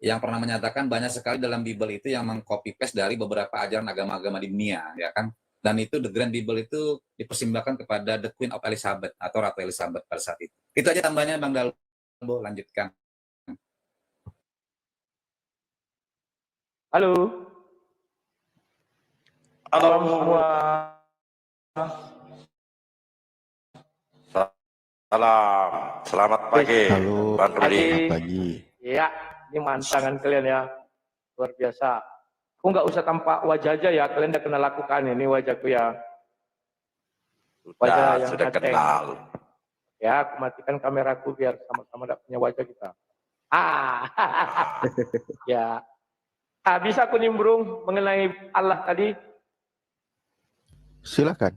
yang pernah menyatakan banyak sekali dalam Bible itu yang mengcopy paste dari beberapa ajaran agama-agama di dunia, ya kan? Dan itu The Grand Bible itu dipersembahkan kepada The Queen of Elizabeth atau Ratu Elizabeth pada saat itu. Itu aja tambahnya Bang Dalbo, lanjutkan. Halo. Halo semua. Salam, selamat pagi. Halo, Bang Rudi. pagi. Iya, ini mantangan kalian ya, luar biasa. Aku nggak usah tampak wajah aja ya, kalian udah kenal aku kan, ini wajahku ya. Wajah yang Sudah ganteng. kenal. Ya, aku matikan kameraku biar sama-sama tidak punya wajah kita. Ya. Bisa aku nimbrung mengenai Allah tadi? Silakan.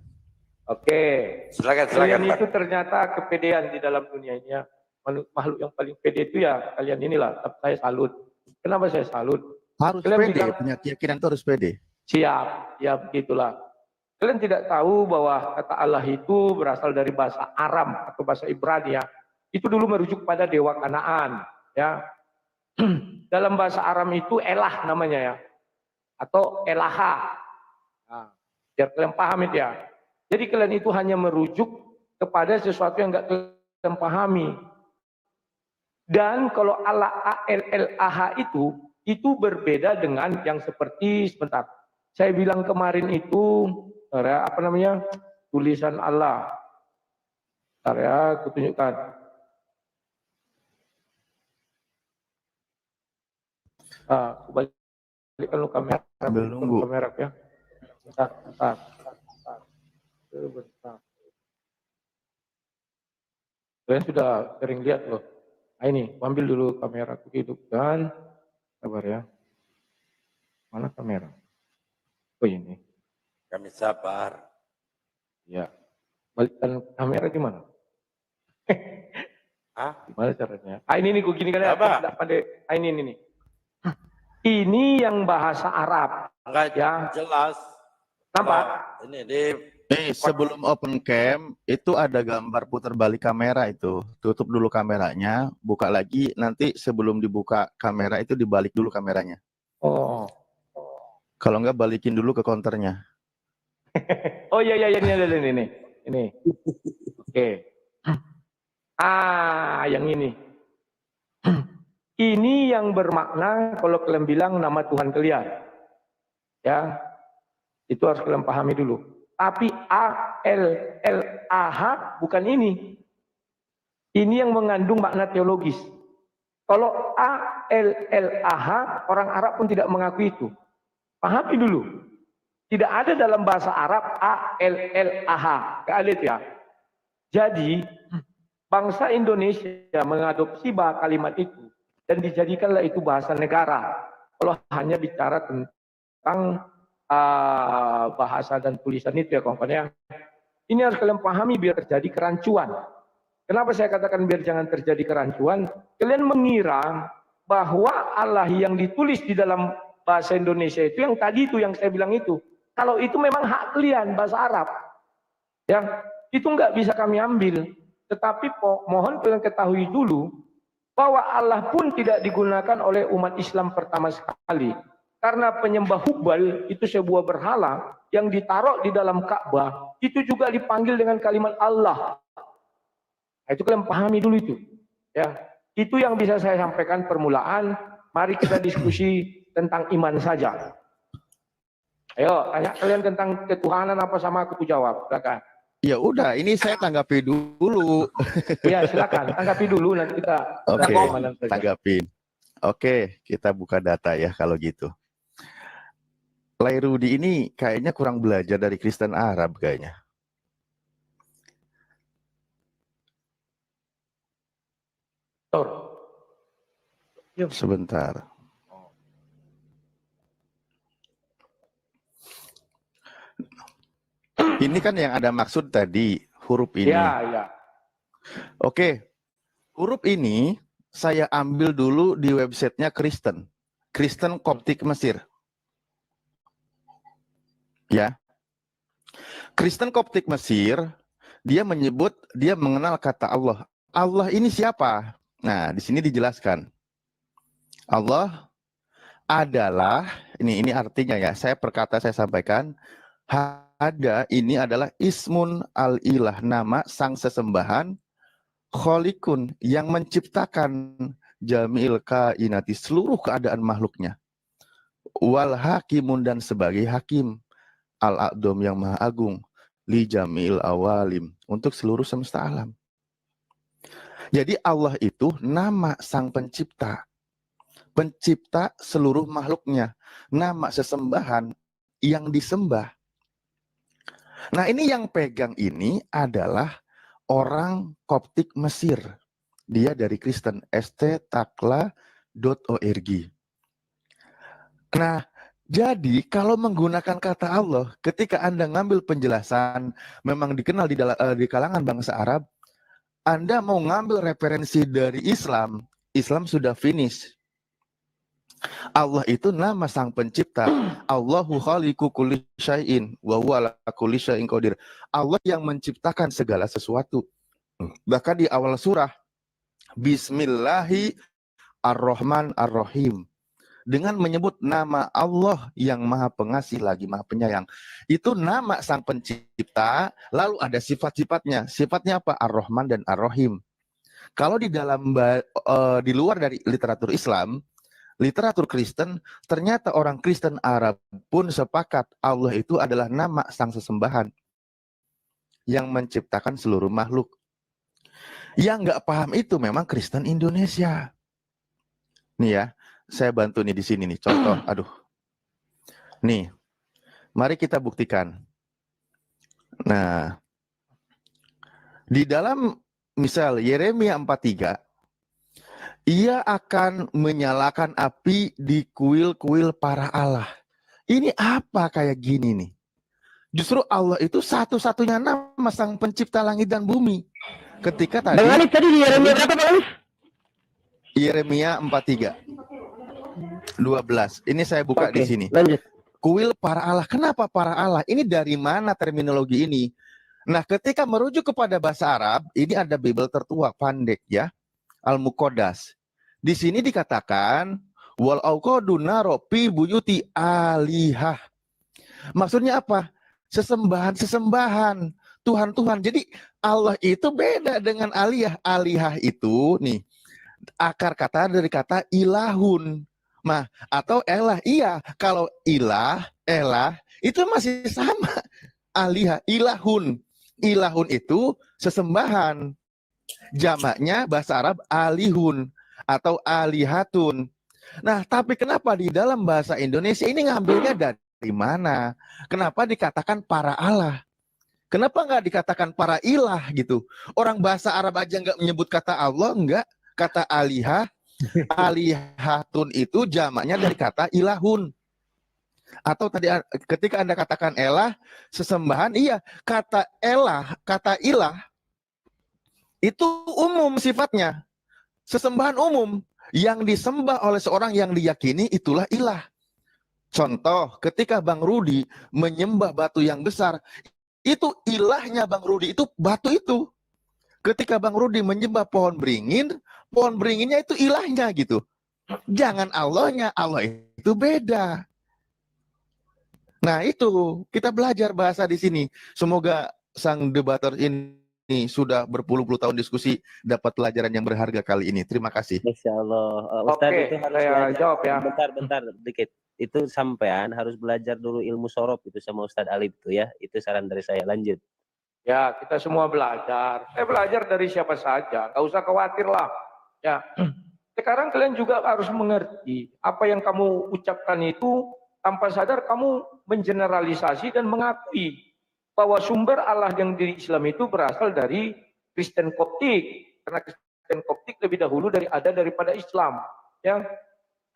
Oke. Silakan. Kalian itu ternyata kepedean di dalam dunia ini ya. Makhluk yang paling pede itu ya kalian inilah. Tapi saya salut. Kenapa saya salut? Harus kalian pede, punya keyakinan itu harus pede. Siap, ya begitulah. Kalian tidak tahu bahwa kata Allah itu berasal dari bahasa Aram atau bahasa Ibrani ya. Itu dulu merujuk pada dewa Kanaan ya. Dalam bahasa Aram itu elah namanya ya. Atau elaha. Nah, biar kalian paham itu ya. Jadi kalian itu hanya merujuk kepada sesuatu yang enggak kalian pahami. Dan kalau Allah A-L-L-A-H itu berbeda dengan yang seperti, sebentar. Saya bilang kemarin itu, apa namanya, tulisan Allah. Bentar ya, aku tunjukkan. Aku balikkan lu kamera. Sambil nunggu. Kamera ya. Bentar. Kalian sudah sering lihat loh. Nah ini, ambil dulu kamera aku hidupkan. Sabar ya. Mana kamera? Oh ini. Kami sabar. Ya. Balikkan kamera gimana? Gimana caranya? Ini nih, gue gini kan ya. Tidak pandai. Ini nih. Ini yang bahasa Arab. Enggak ya. Jelas. Nampak? Ini di sebelum open cam itu ada gambar putar balik kamera itu. Tutup dulu kameranya, buka lagi, nanti sebelum dibuka kamera itu dibalik dulu kameranya. Oh. Kalau enggak balikin dulu ke counternya. Oh iya ini. Oke. Yang ini. Ini yang bermakna kalau kalian bilang nama Tuhan kalian. Ya. Itu harus kalian pahami dulu. Tapi A-L-L-A-H bukan ini. Ini yang mengandung makna teologis. Kalau A-L-L-A-H, orang Arab pun tidak mengakui itu. Pahami dulu. Tidak ada dalam bahasa Arab A-L-L-A-H. Tidak ada itu ya. Jadi, bangsa Indonesia mengadopsi kalimat itu. Dan dijadikanlah itu bahasa negara. Kalau hanya bicara tentang bahasa dan tulisan itu ya kawan-kawan ya. Ini harus kalian pahami biar terjadi kerancuan. Kenapa saya katakan biar jangan terjadi kerancuan? Kalian mengira bahwa Allah yang ditulis di dalam bahasa Indonesia itu yang tadi itu yang saya bilang itu. Kalau itu memang hak kalian bahasa Arab. Ya, itu nggak bisa kami ambil. Tetapi mohon kalian ketahui dulu bahwa Allah pun tidak digunakan oleh umat Islam pertama sekali. Karena penyembah Hubal itu sebuah berhala yang ditaruh di dalam Ka'bah, itu juga dipanggil dengan kalimat Allah. Nah, itu kalian pahami dulu itu. Ya, itu yang bisa saya sampaikan permulaan. Mari kita diskusi tentang iman saja. Ayo, tanya kalian tentang ketuhanan apa sama aku jawab. Silakan. Ya udah, ini saya tanggapi dulu. Iya, silakan. Tanggapi dulu nanti kita. Oke, tanggapin. Oke, kita buka data ya kalau gitu. Lairudi ini kayaknya kurang belajar dari Kristen Arab kayaknya. Sebentar. Ini kan yang ada maksud tadi, huruf ini. Ya. Oke, huruf ini saya ambil dulu di websitenya Kristen Koptik Mesir. Ya, Kristen Koptik Mesir, dia mengenal kata Allah. Allah ini siapa? Nah, di sini dijelaskan. Allah adalah, ini artinya ya, saya perkata saya sampaikan, hada ini adalah ismun al-ilah, nama sang sesembahan, kholikun, yang menciptakan jamil kainati, seluruh keadaan makhluknya, wal hakimun, dan sebagai hakim, al-a'dom, yang maha agung, li jamil awalim, untuk seluruh semesta alam. Jadi Allah itu nama sang pencipta, pencipta seluruh makhluknya, nama sesembahan yang disembah. Nah, ini yang pegang ini adalah orang Koptik Mesir. Dia dari Kristen, sttakla.org. Nah, jadi kalau menggunakan kata Allah, ketika Anda ngambil penjelasan, memang dikenal di kalangan bangsa Arab, Anda mau ngambil referensi dari Islam, Islam sudah finish. Allah itu nama sang pencipta. Allahu khaliqu kulli syai'in wa huwa ala kulli syai'in qadir. Allah yang menciptakan segala sesuatu. Bahkan di awal surah, Bismillahi ar-Rahman ar-Rahim, dengan menyebut nama Allah yang maha pengasih lagi maha penyayang. Itu nama sang pencipta, lalu ada sifat-sifatnya. Sifatnya apa? Ar-Rahman dan Ar-Rahim. Kalau di dalam di luar dari literatur Islam, literatur Kristen, ternyata orang Kristen Arab pun sepakat Allah itu adalah nama sang sesembahan yang menciptakan seluruh makhluk. Yang nggak paham itu memang Kristen Indonesia. Nih ya, saya bantu nih di sini nih, contoh. Aduh. Nih, mari kita buktikan. Nah, di dalam misal Yeremia 4:3, ia akan menyalakan api di kuil-kuil para Allah. Ini apa kayak gini nih? Justru Allah itu satu-satunya nama sang pencipta langit dan bumi. Ketika tadi Bang Alif tadi di Yeremia berapa, Bang Alif? Yeremia 4:3. 12. Ini saya buka di sini. Lanjut. Kuil para Allah. Kenapa para Allah? Ini dari mana terminologi ini? Nah, ketika merujuk kepada bahasa Arab, ini ada Bible tertua, Pandek ya. Al-Muqaddas. Di sini dikatakan wal auqadu naro fi buyuti alihah. Maksudnya apa? Sesembahan, Tuhan-Tuhan. Jadi Allah itu beda dengan alihah. Alihah itu nih akar kata dari kata ilahun. Nah, atau elah. Iya, kalau ilah, elah itu masih sama. Alihah, ilahun. Ilahun itu sesembahan. Jamaknya bahasa Arab alihun atau alihatun. Nah, tapi kenapa di dalam bahasa Indonesia ini ngambilnya dari mana? Kenapa dikatakan para Allah? Kenapa nggak dikatakan para ilah gitu? Orang bahasa Arab aja nggak menyebut kata Allah, nggak. Kata alihah, alihatun itu jamaknya dari kata ilahun. Atau tadi ketika Anda katakan elah, sesembahan, iya. Kata elah, kata ilah, itu umum sifatnya. Sesembahan umum. Yang disembah oleh seorang yang diyakini itulah ilah. Contoh, ketika Bang Rudi menyembah batu yang besar, itu ilahnya Bang Rudi, itu batu itu. Ketika Bang Rudi menyembah pohon beringinnya itu ilahnya gitu. Jangan Allahnya, Allah itu beda. Nah itu, kita belajar bahasa di sini. Semoga sang debater ini sudah berpuluh-puluh tahun diskusi dapat pelajaran yang berharga kali ini. Terima kasih. Insya Allah. Ustadz Oke, itu harus saya belajar. jawab ya. Bentar, dikit. Itu sampean harus belajar dulu ilmu sorof itu sama Ustadz Alif itu ya. Itu saran dari saya. Lanjut. Ya, kita semua belajar. Saya belajar dari siapa saja. Gak usah khawatir lah. Ya, sekarang kalian juga harus mengerti apa yang kamu ucapkan itu tanpa sadar kamu mengeneralisasi dan mengakui bahwa sumber Allah yang di Islam itu berasal dari Kristen Koptik. Karena Kristen Koptik lebih dahulu daripada Islam. Ya,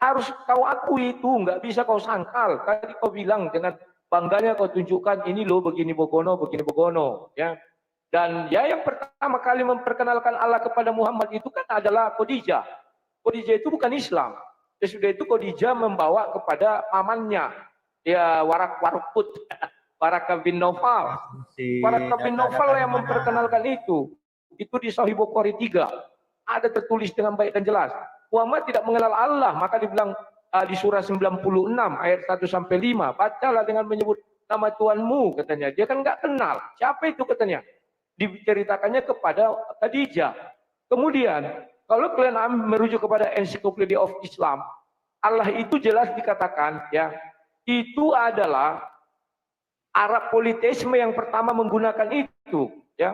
harus kau akui itu, nggak bisa kau sangkal. Tadi kau bilang dengan bangganya kau tunjukkan ini loh begini begono, ya. Dan ya yang pertama kali memperkenalkan Allah kepada Muhammad itu kan adalah Khadijah. Khadijah itu bukan Islam. Sesudah itu Khadijah membawa kepada pamannya, ya Waraqut, Waraqah bin Naufal. Waraqah bin Naufal yang memperkenalkan itu. Itu di Sahih Bukhari 3. Ada tertulis dengan baik dan jelas. Muhammad tidak mengenal Allah, maka dibilang di surah 96 ayat 1 sampai 5, bacalah dengan menyebut nama Tuhanmu, katanya. Dia kan nggak kenal. Siapa itu, katanya? Diceritakannya kepada Khadijah. Kemudian, kalau kalian merujuk kepada Encyclopedia of Islam, Allah itu jelas dikatakan, ya, itu adalah Arab politeisme yang pertama menggunakan itu, ya.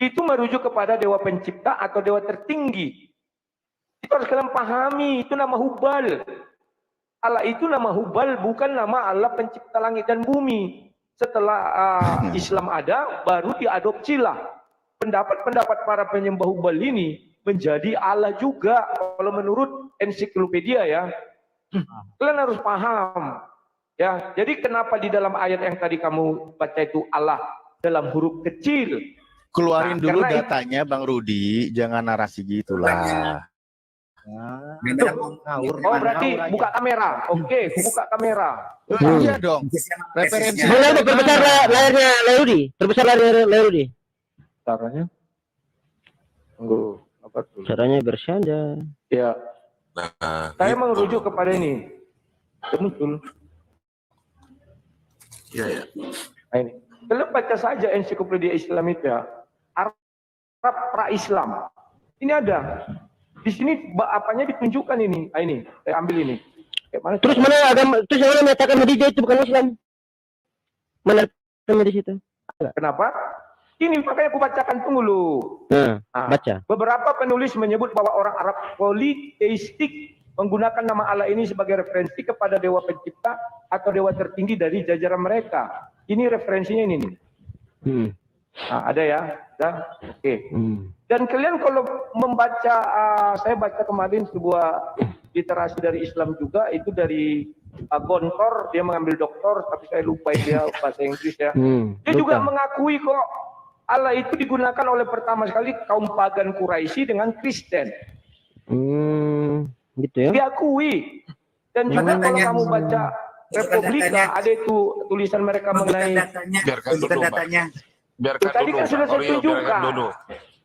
Itu merujuk kepada dewa pencipta atau dewa tertinggi. Itu harus kalian pahami, itu nama Hubal. Allah itu nama Hubal, bukan nama Allah pencipta langit dan bumi. Setelah Islam ada, baru diadopsilah pendapat-pendapat para penyembah Hubal ini menjadi Allah juga. Kalau menurut ensiklopedia, ya, kalian harus paham. Ya, jadi kenapa di dalam ayat yang tadi kamu baca itu Allah dalam huruf kecil? Keluarin dulu karena datanya Bang Rudi, jangan narasi gitulah. Oh, berarti buka kamera. Oke, buka kamera. Iya dong. Referensi. Boleh perbesar layarnya Lerudi, perbesar layar Lerudi. Caranya? Tunggu, apa tuh? Caranya bersanda. Ya, Nah, saya gitu. merujuk kepada ini. Itu muncul. Iya, ya. Nah, ini. Kalian baca saja ensiklopedia Islam itu, ya. Arab pra-Islam. Ini ada. Di sini apanya ditunjukkan ini. Nah, ini, saya ambil ini. Mana Terus mana agama? Terus yang mana menyatakan Khadijah itu bukan Islam? Mana di situ? Kenapa? Ini makanya aku bacakan, tunggu dulu. Nah, Nah, baca. beberapa penulis menyebut bahwa orang Arab politeistik menggunakan nama Allah ini sebagai referensi kepada dewa pencipta atau dewa tertinggi dari jajaran mereka. Ini referensinya ini nih. Nah, ada ya? Ada? Oke. Dan kalian kalau membaca, saya baca kemarin sebuah literasi dari Islam juga, itu dari Gontor, dia mengambil doktor, tapi saya lupa dia bahasa Inggris, ya. Dia juga mengakui kok Allah itu digunakan oleh pertama sekali kaum pagan Quraisy dengan Kristen. Gitu ya. Diakui. Dan juga kalau kamu baca Republika, ada itu tulisan mereka mengenai Biarkan dulu, datanya. Biarkan tadi dulu, kan sudah Bang saya Rio, tunjukkan.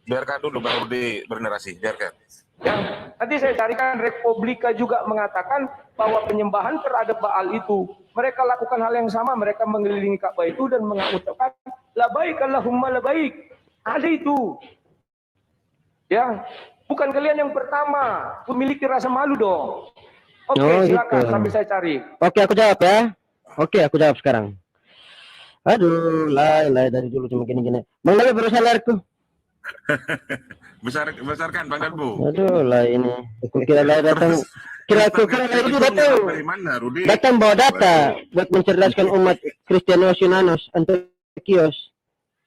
Biarkan dulu Bang Rudi bernarasi, biarkan. Yang nanti saya carikan, Republika juga mengatakan bahwa penyembahan terhadap Baal itu mereka lakukan hal yang sama, mereka mengelilingi Ka'bah itu dan mengucapkan labaik Allahumma labaik. Ada itu. Ya, bukan kalian yang pertama memiliki rasa malu dong. Oke, silakan gitu. sambil saya cari. Oke, aku jawab ya. Oke, aku jawab sekarang. Aduh, lay dari dulu cuma gini-gini. Bang Nabi berusaha layarku. Besarkan Bang Darbu. Aduh, lay ini. Aku kira lay datang. Kira lay itu datang. Dari mana, Rudi? Datang bawa data buat mencerdaskan umat Kristianos Yunanos Antiochios.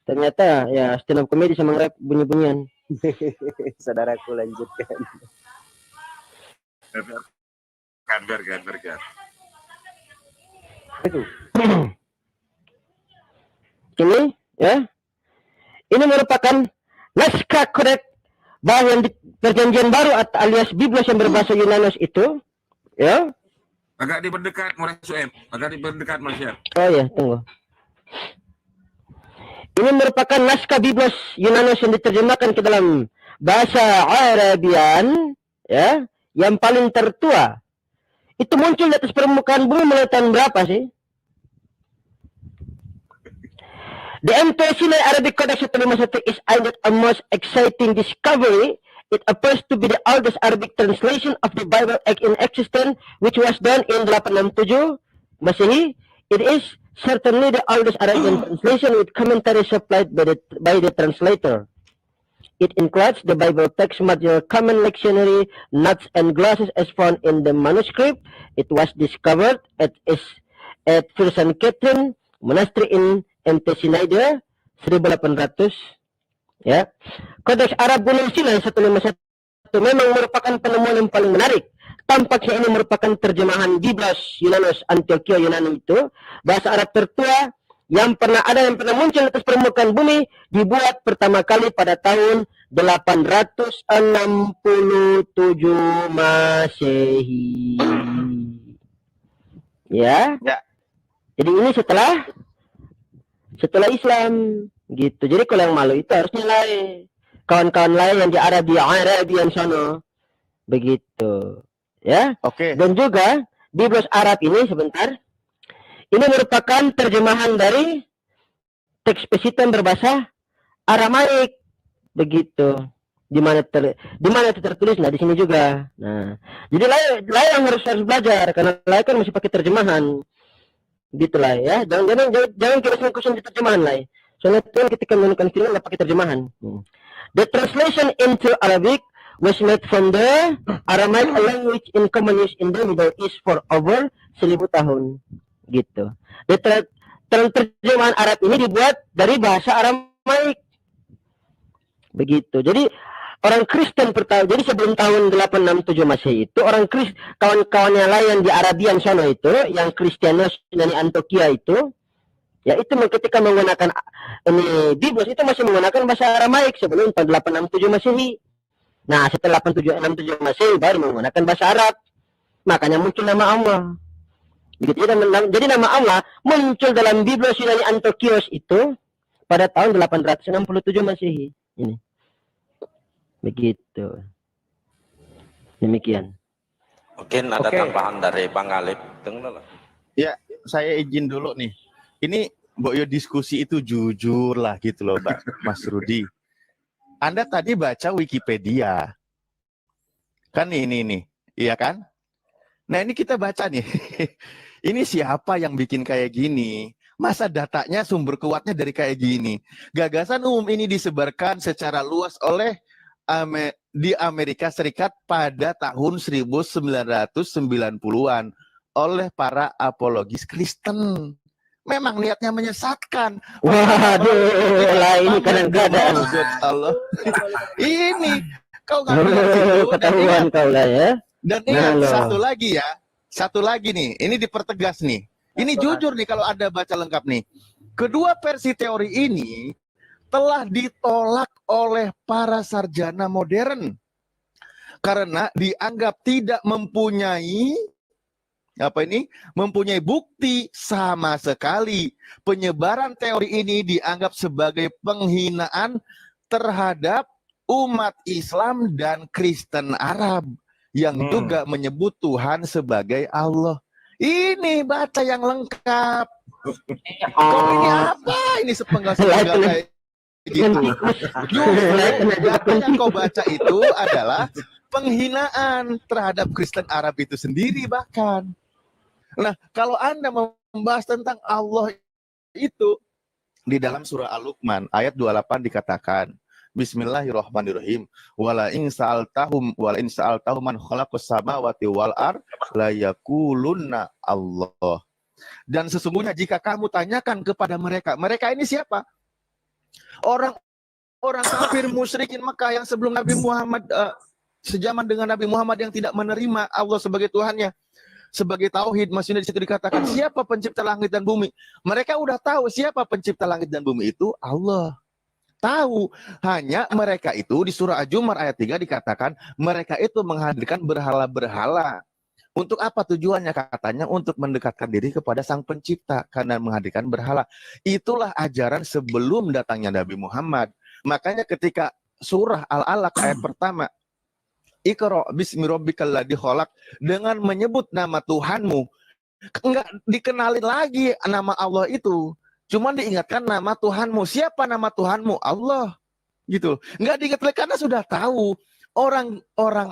Ternyata ya stand up komedi sama rap bunyi-bunyian. Saudaraku lanjutkan. Biarkan. Itu. Ini ya. Ini merupakan naskah kodeks bahwa perjanjian baru alias Biblos yang berbahasa Yunanos itu, ya. Agak diperdekat Malaysia. Oh ya, tunggu. Ini merupakan naskah Biblos Yunanos yang diterjemahkan ke dalam bahasa Arabian, ya, yang paling tertua. Itu muncul di atas permukaan bumi mulai tahun berapa sih? The entire Sinai Arabic Codex 151 is either a most exciting discovery. It appears to be the oldest Arabic translation of the Bible in existence, which was done in 867 Masehi. It is certainly the oldest Arabic translation with commentary supplied by the translator. It includes the Bible text material, common lectionary, notes, and glosses as found in the manuscript. It was discovered at Firsan Catherine Monastery in MT Sinaida 1800, ya. Kodeks Arab Gunung Sinai 151 memang merupakan penemuan yang paling menarik. Tampaknya ini merupakan terjemahan Biblos Yunanos Antiochia Yunani itu, bahasa Arab tertua yang pernah muncul atas permukaan bumi, dibuat pertama kali pada tahun 867 Masehi. Ya. Jadi ini setelah Islam gitu. Jadi kalau yang malu itu harusnya lain. Kawan-kawan lain yang di Arabian sana Begitu. Ya. Oke. Dan juga Biblos Arab ini sebentar. Ini merupakan terjemahan dari teks Peshitta berbahasa Aramaik. Begitu. Di mana itu tertulis? Nah, di sini juga. Nah, jadi lain yang harus belajar karena lain kan masih pakai terjemahan. Gitulah ya. Jangan kita sungguh-sungguh di terjemahan lah. Soalnya Tuhan ketika menurunkan firman pakai terjemahan. The translation into Arabic was made from the Aramaic language in common use in the Middle East for over 1000 tahun. Gitu. Terjemahan Arab ini dibuat dari bahasa Aramaik. Begitu. Jadi orang Kristen pertama, jadi sebelum tahun 867 Masehi itu orang kawan-kawannya lain di Arabian sana itu, yang Kristianos dari Antioquia itu, ya itu ketika menggunakan ini Biblos itu masih menggunakan bahasa Aramaik sebelum tahun 867 Masehi. Nah, setelah 867 Masehi baru menggunakan bahasa Arab. Makanya muncul nama Allah. Begitu. Jadi nama Allah muncul dalam Biblos Yunani Antiochios itu pada tahun 867 Masehi. Ini. Begitu. Demikian. Mungkin ada Oke. tambahan dari Bang Alip. Dengar. Ya, saya izin dulu nih. Ini Boyo diskusi itu jujur lah gitu loh, Mas Rudi. Anda tadi baca Wikipedia. Kan ini nih, iya kan? Nah, ini kita baca nih. Ini siapa yang bikin kayak gini? Masa datanya sumber kuatnya dari kayak gini? Gagasan umum ini disebarkan secara luas oleh di Amerika Serikat pada tahun 1990-an oleh para apologis Kristen. Memang niatnya menyesatkan. Waduh, lah ini kadang-kadang. Allah. Ini kau nggak ngerti. Ketahuan kau lah ya. Dan ingat Halo. satu lagi nih, ini dipertegas nih. Ini jujur nih kalau Anda baca lengkap nih. Kedua versi teori ini telah ditolak oleh para sarjana modern karena dianggap tidak mempunyai bukti sama sekali. Penyebaran teori ini dianggap sebagai penghinaan terhadap umat Islam dan Kristen Arab yang juga menyebut Tuhan sebagai Allah. Ini baca yang lengkap. Kok ini apa? Ini sepenggal-sepenggal kayak gitu. Justru data yang kau baca itu adalah penghinaan terhadap Kristen Arab itu sendiri bahkan. Nah, kalau Anda membahas tentang Allah itu di dalam surah Al-Luqman ayat 28 dikatakan, Bismillahirrahmanirrahim. Wala in sa'altahum man khalaqas samawati wal ard la yaqulunna Allah. Dan sesungguhnya jika kamu tanyakan kepada mereka ini siapa? Orang kafir musyrikin Mekah yang sebelum Nabi Muhammad sejaman dengan Nabi Muhammad yang tidak menerima Allah sebagai Tuhannya, sebagai tauhid, masih di situ dikatakan siapa pencipta langit dan bumi. Mereka udah tahu siapa pencipta langit dan bumi itu Allah. Tahu, hanya mereka itu di surah Az-Zumar ayat 3 dikatakan mereka itu menghadirkan berhala-berhala. Untuk apa tujuannya? Katanya untuk mendekatkan diri kepada sang pencipta karena menghadirkan berhala. Itulah ajaran sebelum datangnya Nabi Muhammad. Makanya ketika surah Al-Alaq ayat pertama, Iqra bismi rabbikal ladzi khalaq, dengan menyebut nama Tuhanmu, enggak dikenalin lagi nama Allah itu. Cuma diingatkan nama Tuhanmu. Siapa nama Tuhanmu? Allah. Gitu. Enggak diingat lagi karena sudah tahu. Orang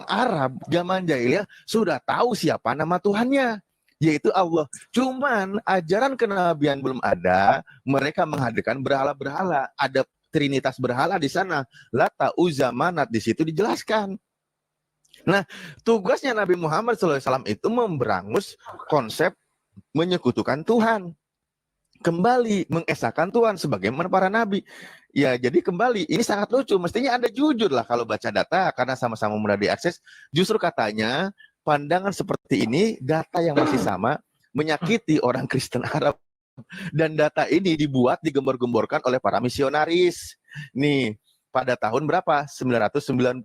Arab zaman jahiliyah sudah tahu siapa nama Tuhannya, yaitu Allah. Cuman ajaran kenabian belum ada, mereka menghadirkan berhala-berhala. Ada trinitas berhala di sana. Lata, Uzza, Manat, di situ dijelaskan. Nah, tugasnya Nabi Muhammad SAW itu memberangus konsep menyekutukan Tuhan. Kembali mengesahkan Tuhan sebagaimana para nabi. Ya, jadi kembali, ini sangat lucu. Mestinya Anda jujur lah kalau baca data, karena sama-sama mudah diakses. Justru katanya, pandangan seperti ini, data yang masih sama, menyakiti orang Kristen Arab. Dan data ini dibuat, digembor-gemborkan oleh para misionaris. Nih, pada tahun berapa? 990.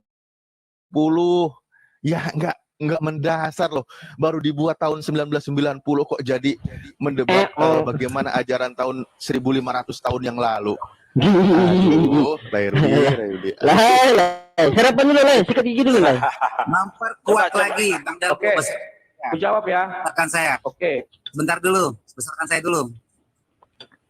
Ya, enggak mendasar loh. Baru dibuat tahun 1990 kok jadi mendebat bagaimana ajaran tahun 1500 tahun yang lalu. Aduh, Rudi. Lah. Sarapan dulu lah, sikat gigi dulu lah. Memperkuat lagi, Bang Dalbo. Oke. Aku jawab ya. Besarkan saya. Oke. Bentar dulu, besarkan saya dulu.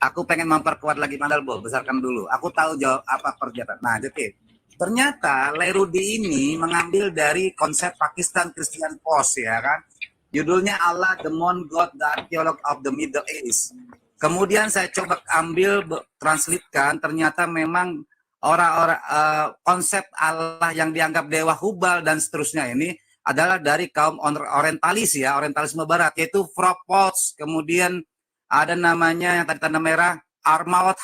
Aku pengen memperkuat lagi Bang Dalbo, besarkan dulu. Aku tahu jawab apa pernyataan. Nah, jadi ternyata Lerudi ini mengambil dari konsep Pakistan Christian Post, ya kan? Judulnya Allah, the Moon God, the Archaeolog of the Middle East. Kemudian saya coba ambil, translatekan, ternyata memang orang-orang konsep Allah yang dianggap dewa Hubal dan seterusnya ini adalah dari kaum orientalis ya, orientalisme barat, yaitu Fropots, kemudian ada namanya yang tadi tanda merah, Armaut,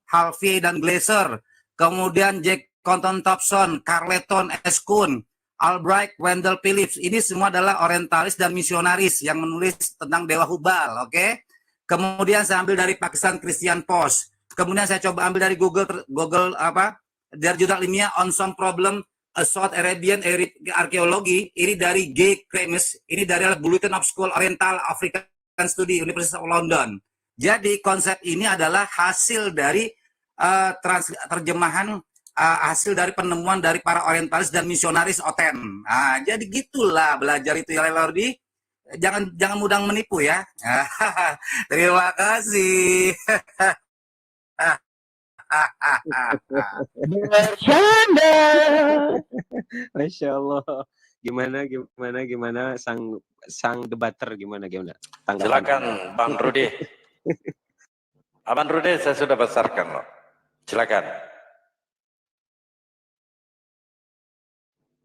Halfie dan Glaser, kemudian Jack Compton Thompson, Carleton Eskun, Albright, Wendell Phillips. Ini semua adalah orientalis dan misionaris yang menulis tentang dewa Hubal, oke? Kemudian saya ambil dari Pakistan Christian Post. Kemudian saya coba ambil dari Google apa? Dari jurnal ilmiah On Some Problem South Arabian Archaeology. Ini dari G. Kremes. Ini dari Bulletin of School Oriental African Study University of London. Jadi konsep ini adalah hasil dari terjemahan hasil dari penemuan dari para orientalis dan misionaris Oten. Nah, jadi gitulah belajar itu ya Lerudi. Jangan mudah menipu ya. Terima kasih. Bercanda. Masya Allah. Gimana sang debater gimana? Tanggapan. Silakan Bang Rudi. Abang Rudi saya sudah besarkan loh. Silakan.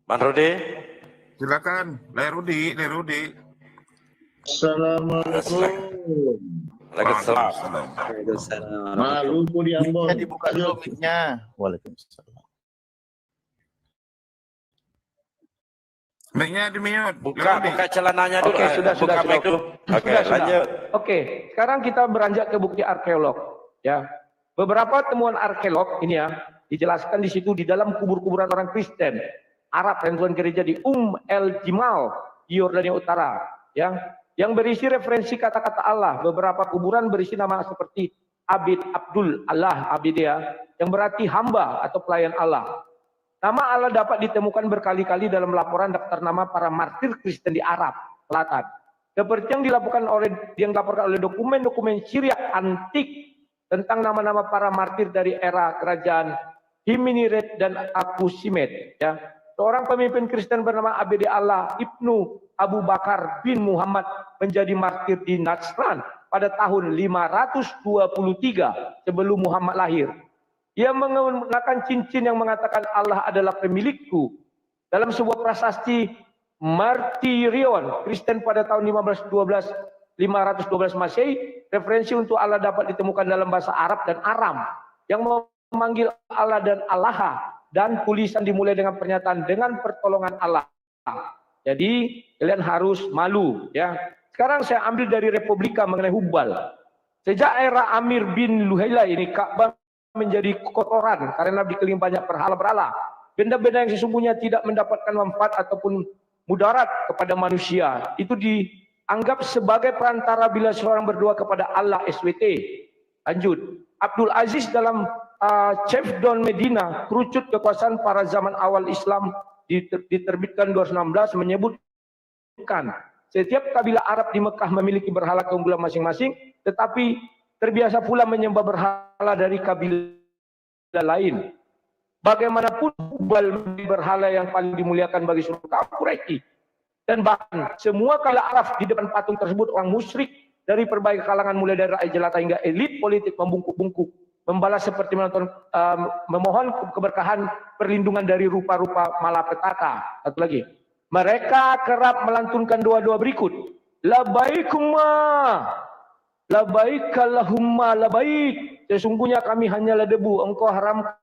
Bang Rudi. Silakan, Lerudi. Assalamualaikum. Waalaikumsalam. Maluku di Ambon. Bisa dibuka dulu mic-nya. Waalaikumsalam. Mic-nya di-mute. Buka celananya dulu. Oke, sudah. Mic dulu. Oke, Sudah. lanjut. Oke, sekarang kita beranjak ke bukti arkeolog. Ya, beberapa temuan arkeolog ini ya dijelaskan di situ di dalam kubur-kuburan orang Kristen Arab dan gereja di El Jimal di Yordania Utara. Ya, yang berisi referensi kata-kata Allah. Beberapa kuburan berisi nama seperti Abid Abdul Allah Abidea, yang berarti hamba atau pelayan Allah. Nama Allah dapat ditemukan berkali-kali dalam laporan daftar nama para martir Kristen di Arab Selatan. Seperti yang dilaporkan oleh dokumen-dokumen Syriak antik tentang nama-nama para martir dari era kerajaan Himiniret dan Akusimet. Ya. Seorang pemimpin Kristen bernama Abd Allah Ibnu Abu Bakar bin Muhammad menjadi martir di Najran pada tahun 523 sebelum Muhammad lahir. Ia menggunakan cincin yang mengatakan Allah adalah pemilikku. Dalam sebuah prasasti Martirion Kristen pada tahun 512 Masehi, referensi untuk Allah dapat ditemukan dalam bahasa Arab dan Aram yang memanggil Allah dan Allaha, dan tulisan dimulai dengan pernyataan dengan pertolongan Allah. Jadi kalian harus malu ya. Sekarang saya ambil dari Republika mengenai Hubal. Sejak era Amir bin Luhaila ini Ka'bah menjadi kotoran karena dikelilingi banyak berhala-berhala. Benda-benda yang sesungguhnya tidak mendapatkan manfaat ataupun mudarat kepada manusia. Itu dianggap sebagai perantara bila seorang berdoa kepada Allah SWT. Lanjut. Abdul Aziz dalam Chef Don Medina, kerucut kekuasaan para zaman awal Islam diterbitkan 216 menyebutkan setiap kabilah Arab di Mekah memiliki berhala keunggulan masing-masing, tetapi terbiasa pula menyembah berhala dari kabilah lain. Bagaimanapun Hubal berhala yang paling dimuliakan bagi seluruh kaum Quraisy, dan bahkan semua kabilah Arab di depan patung tersebut orang musyrik dari berbagai kalangan mulai dari rakyat jelata hingga elit politik membungkuk-bungkuk, membalas seperti memohon keberkahan perlindungan dari rupa-rupa malapetaka. Satu lagi, mereka kerap melantunkan doa-doa berikut: Labaikumma, labaikallahumma labaik. Sesungguhnya kami hanyalah debu, engkau haramkan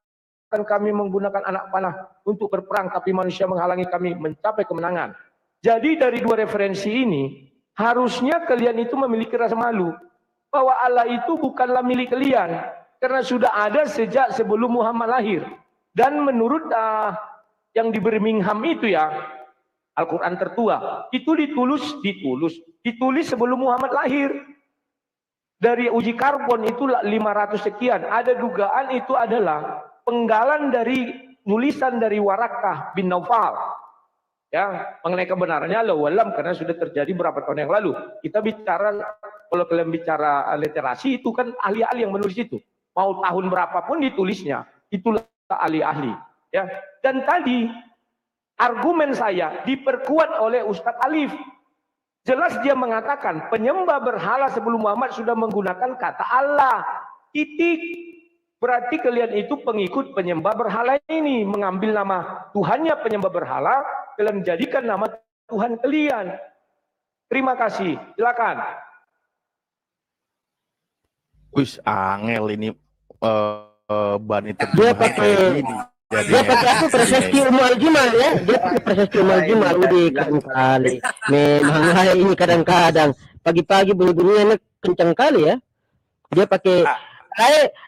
kami menggunakan anak panah untuk berperang, tapi manusia menghalangi kami mencapai kemenangan. Jadi dari dua referensi ini harusnya kalian itu memiliki rasa malu bahwa Allah itu bukanlah milik kalian, karena sudah ada sejak sebelum Muhammad lahir. Dan menurut yang di Birmingham itu ya, Al-Quran tertua, itu ditulis sebelum Muhammad lahir. Dari uji karbon itu 500 sekian. Ada dugaan itu adalah penggalan dari nulisan dari Warakah bin Naufal. Ya, mengenai kebenarannya Allahu alam karena sudah terjadi berapa tahun yang lalu. Kita bicara, kalau kalian bicara literasi itu kan ahli-ahli yang menulis itu. Mau tahun berapapun ditulisnya, itulah ahli-ahli. Ya, dan tadi argumen saya diperkuat oleh Ustadz Alif. Jelas dia mengatakan penyembah berhala sebelum Muhammad sudah menggunakan kata Allah. Titik. Berarti kalian itu pengikut penyembah berhala ini. Mengambil nama Tuhannya penyembah berhala, kalian jadikan nama Tuhan kalian. Terima kasih. Silakan. Wis angel ini Bani Dia terjemahan pakai kayak gini. dia pakai aku prasasti Umu Al-Jimal ya. Dia pakai prasasti Umu Al-Jimal udah keren kali. Memang hai ini kadang-kadang pagi-pagi bunyi-bunyiannya kencang kali ya. Dia pakai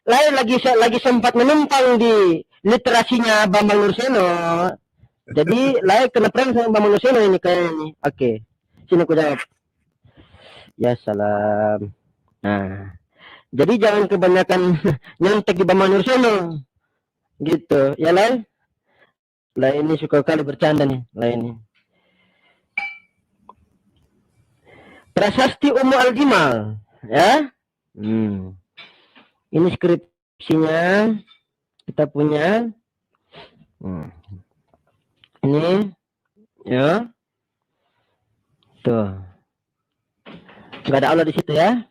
lain lagi sempat menumpang di literasinya Bambang Nurseno. Jadi lain kena prank sama Bambang Nurseno ini kayaknya. Oke. Sini aku jawab. Ya salam. Nah. Jadi jangan kebanyakan nyontek di Bambang Nurseno. Gitu. Ya lain. Lain ini suka kali bercanda nih. Lain ini. Prasasti Umu Al-Jimal. Ya. Ini skripsinya. Kita punya. Ini. Ya. Tuh. Gak ada Allah di situ ya.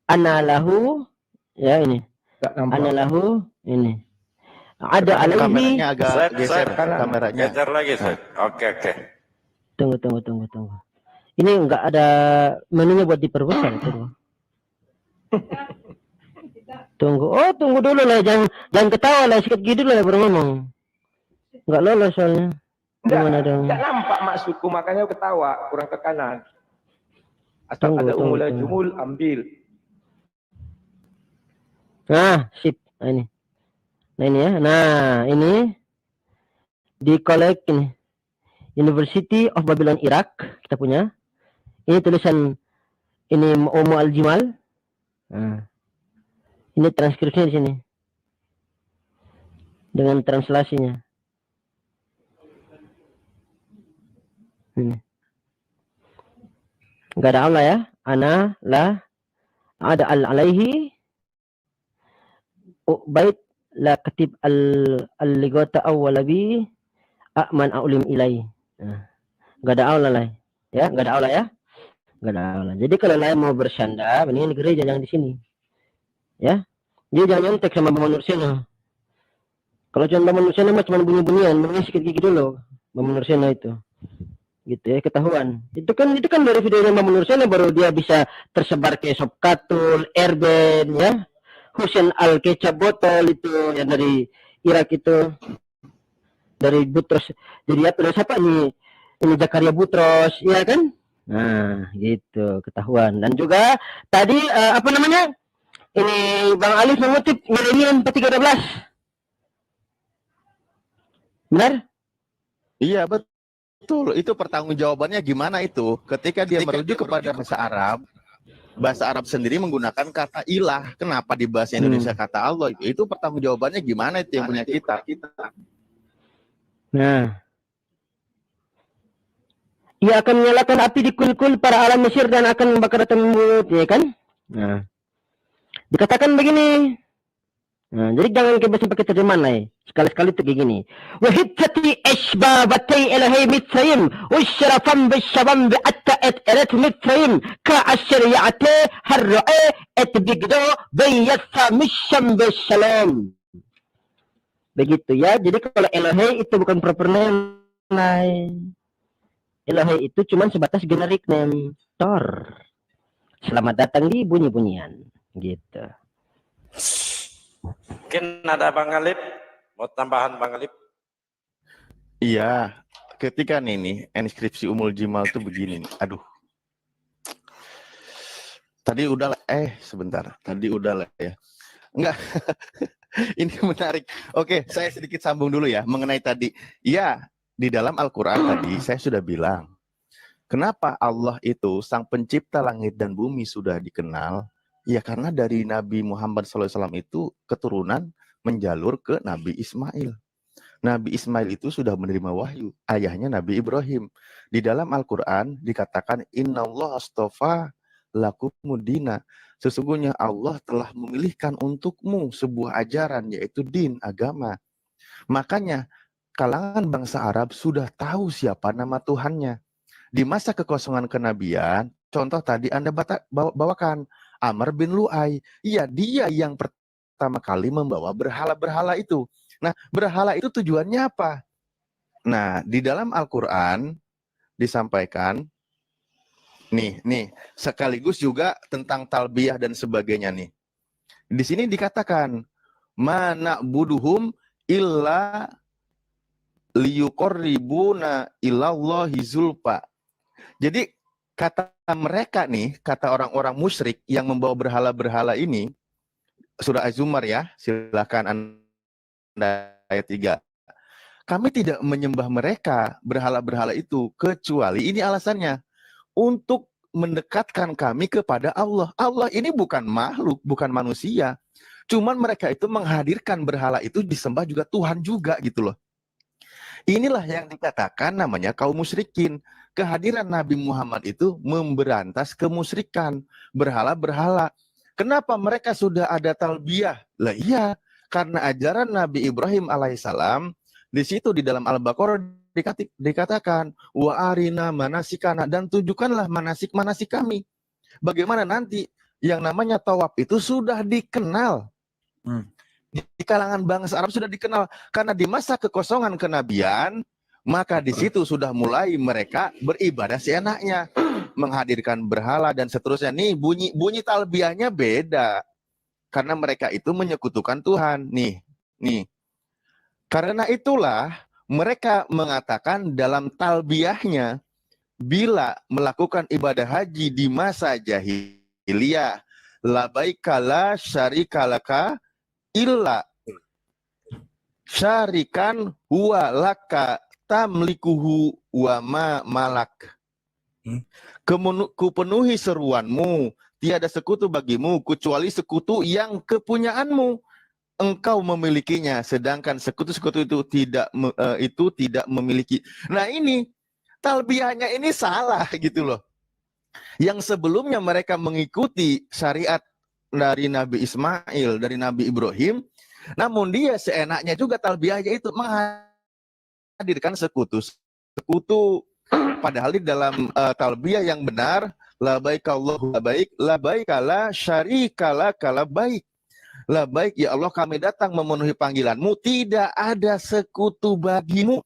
Anallahu. Ya ini. Anallahu. Ini. Ada alaihi. Kameranya agak Set, geser set. kameranya. Geser lagi, Set. Oke. Tunggu. Ini enggak ada menunya buat diperbesar. Tunggu. Tunggu dulu lah. Jangan ketawa lah. Sikit gini dulu lah baru ngomong. Enggak lolos soalnya. Gimana dong? Enggak nampak maksudku, makanya ketawa. Kurang ke kanan. Atau ada Tunggu. jumul, ambil. Nah, sip. Nah, ini. Nah, ini ya. Nah, ini di collect ini. University of Babylon Iraq kita punya. Ini tulisan ini Umu Al-Jimal. Nah. Ini transkripsinya di sini. Dengan translasinya. Ini. Enggak ada Allah ya. Ana la ada al-alaihi bait la katib al-ligota awwala bi a'man a'ulim ilai. Enggak ada Allah lah. Ya, enggak ada Allah ya. Enggak ada Allah. Jadi kalau lain mau bersanda, mendingan di gereja jangan di sini. Ya. Dia jangan nyontek sama Bambang Nurseno. Kalau cuma Bambang Nurseno mah cuma bunyi-bunyian, mendingan sikit gigi dulu. Bambang Nurseno itu. Gitu ya, ketahuan. Itu kan dari videonya Bambang Nurseno baru dia bisa tersebar ke Sobkatul, Erben ya. Husain Al-Kecap Botol itu yang dari Irak itu. Dari Butros. Jadi apa siapa ini Zakaria Butros, ya kan? Nah, gitu, ketahuan. Dan juga tadi apa namanya? Ini Bang Alif mengutip Milenium 413. Benar? Iya betul. Itu pertanggungjawabannya gimana itu? Ketika dia merujuk kepada bahasa Arab sendiri menggunakan kata ilah. Kenapa di bahasa Indonesia kata Allah? Itu pertanggungjawabannya gimana itu yang punya kita? Nah. Ia akan menyalakan api di kul-kul para alam Mesir dan akan membakar mulut, ya kan? Nah. Dikatakan begini. Nah, jadi jangan kebiasaan pakai terjemahan lah. Sekali-sekali tuh kayak gini. Wahittati asbabatay ilahi mitraim usyrafan bisyabam bi'atta'at irat mitraim ka'asyri'ati harra'i etbigdo bayyatha misyam bisalam. Begitu ya. Jadi kalau Elohe itu bukan proper name. Elohe itu cuma sebatas generic name. Tor. Selamat datang di bunyi-bunyian. Gitu. Mungkin ada Bang Alif, mau tambahan Bang Alif? Iya, ketika nih inskripsi Umul Jimal tuh begini nih. Aduh. Tadi udah lah, sebentar. Tadi udah lah ya. Enggak. Ini menarik. Oke, saya sedikit sambung dulu ya mengenai tadi. Iya, di dalam Al-Qur'an tadi saya sudah bilang, kenapa Allah itu sang pencipta langit dan bumi sudah dikenal, Ya karena dari Nabi Muhammad SAW itu keturunan menjalur ke Nabi Ismail. Nabi Ismail itu sudah menerima wahyu, ayahnya Nabi Ibrahim. Di dalam Al-Quran dikatakan, Innallaha astafa lakumudina. Sesungguhnya Allah telah memilihkan untukmu sebuah ajaran, yaitu din, agama. Makanya kalangan bangsa Arab sudah tahu siapa nama Tuhannya. Di masa kekosongan kenabian, contoh tadi Anda bawakan, Amr bin Lu'ay. Iya, dia yang pertama kali membawa berhala-berhala itu. Nah, berhala itu tujuannya apa? Nah, di dalam Al-Quran disampaikan, nih, sekaligus juga tentang talbiyah dan sebagainya nih. Di sini dikatakan, mana buduhum illa liyuqorribuna ilallahi zulfa. Jadi kata mereka nih, kata orang-orang musyrik yang membawa berhala-berhala ini, surah Az-Zumar ya, silakan Anda ayat 3. Kami tidak menyembah mereka, berhala-berhala itu, kecuali ini alasannya, untuk mendekatkan kami kepada Allah. Allah ini bukan makhluk, bukan manusia. Cuman mereka itu menghadirkan berhala itu disembah juga Tuhan juga gitu loh. Inilah yang dikatakan namanya kaum musyrikin. Kehadiran Nabi Muhammad itu memberantas kemusyrikan, berhala-berhala. Kenapa mereka sudah ada talbiyah? Lah iya, karena ajaran Nabi Ibrahim alaihissalam di situ di dalam Al-Baqarah dikatakan wa arina manasikana, dan tunjukkanlah manasik-manasik kami. Bagaimana nanti yang namanya tawaf itu sudah dikenal. Di kalangan bangsa Arab sudah dikenal karena di masa kekosongan kenabian, maka di situ sudah mulai mereka beribadah seenaknya, menghadirkan berhala dan seterusnya. Nih bunyi talbiyahnya beda karena mereka itu menyekutukan Tuhan. Nih. Karena itulah mereka mengatakan dalam talbiyahnya, bila melakukan ibadah haji di masa jahiliyah, labaika la syarikalaka illa syarikan huwa laka tamlikuhu wa ma malak. Kupenuhi seruanmu, tiada sekutu bagimu kecuali sekutu yang kepunyaanmu. Engkau memilikinya, sedangkan sekutu-sekutu itu tidak memiliki. Nah ini talbiyahnya ini salah gitu loh. Yang sebelumnya mereka mengikuti syariat dari Nabi Ismail, dari Nabi Ibrahim, namun dia seenaknya juga talbiyahnya itu menghadirkan sekutu. Padahal di dalam talbiyah yang benar, labaik Allahu labaik, labaik la syarika laka labaik. Labaik ya Allah, kami datang memenuhi panggilanmu, tidak ada sekutu bagimu.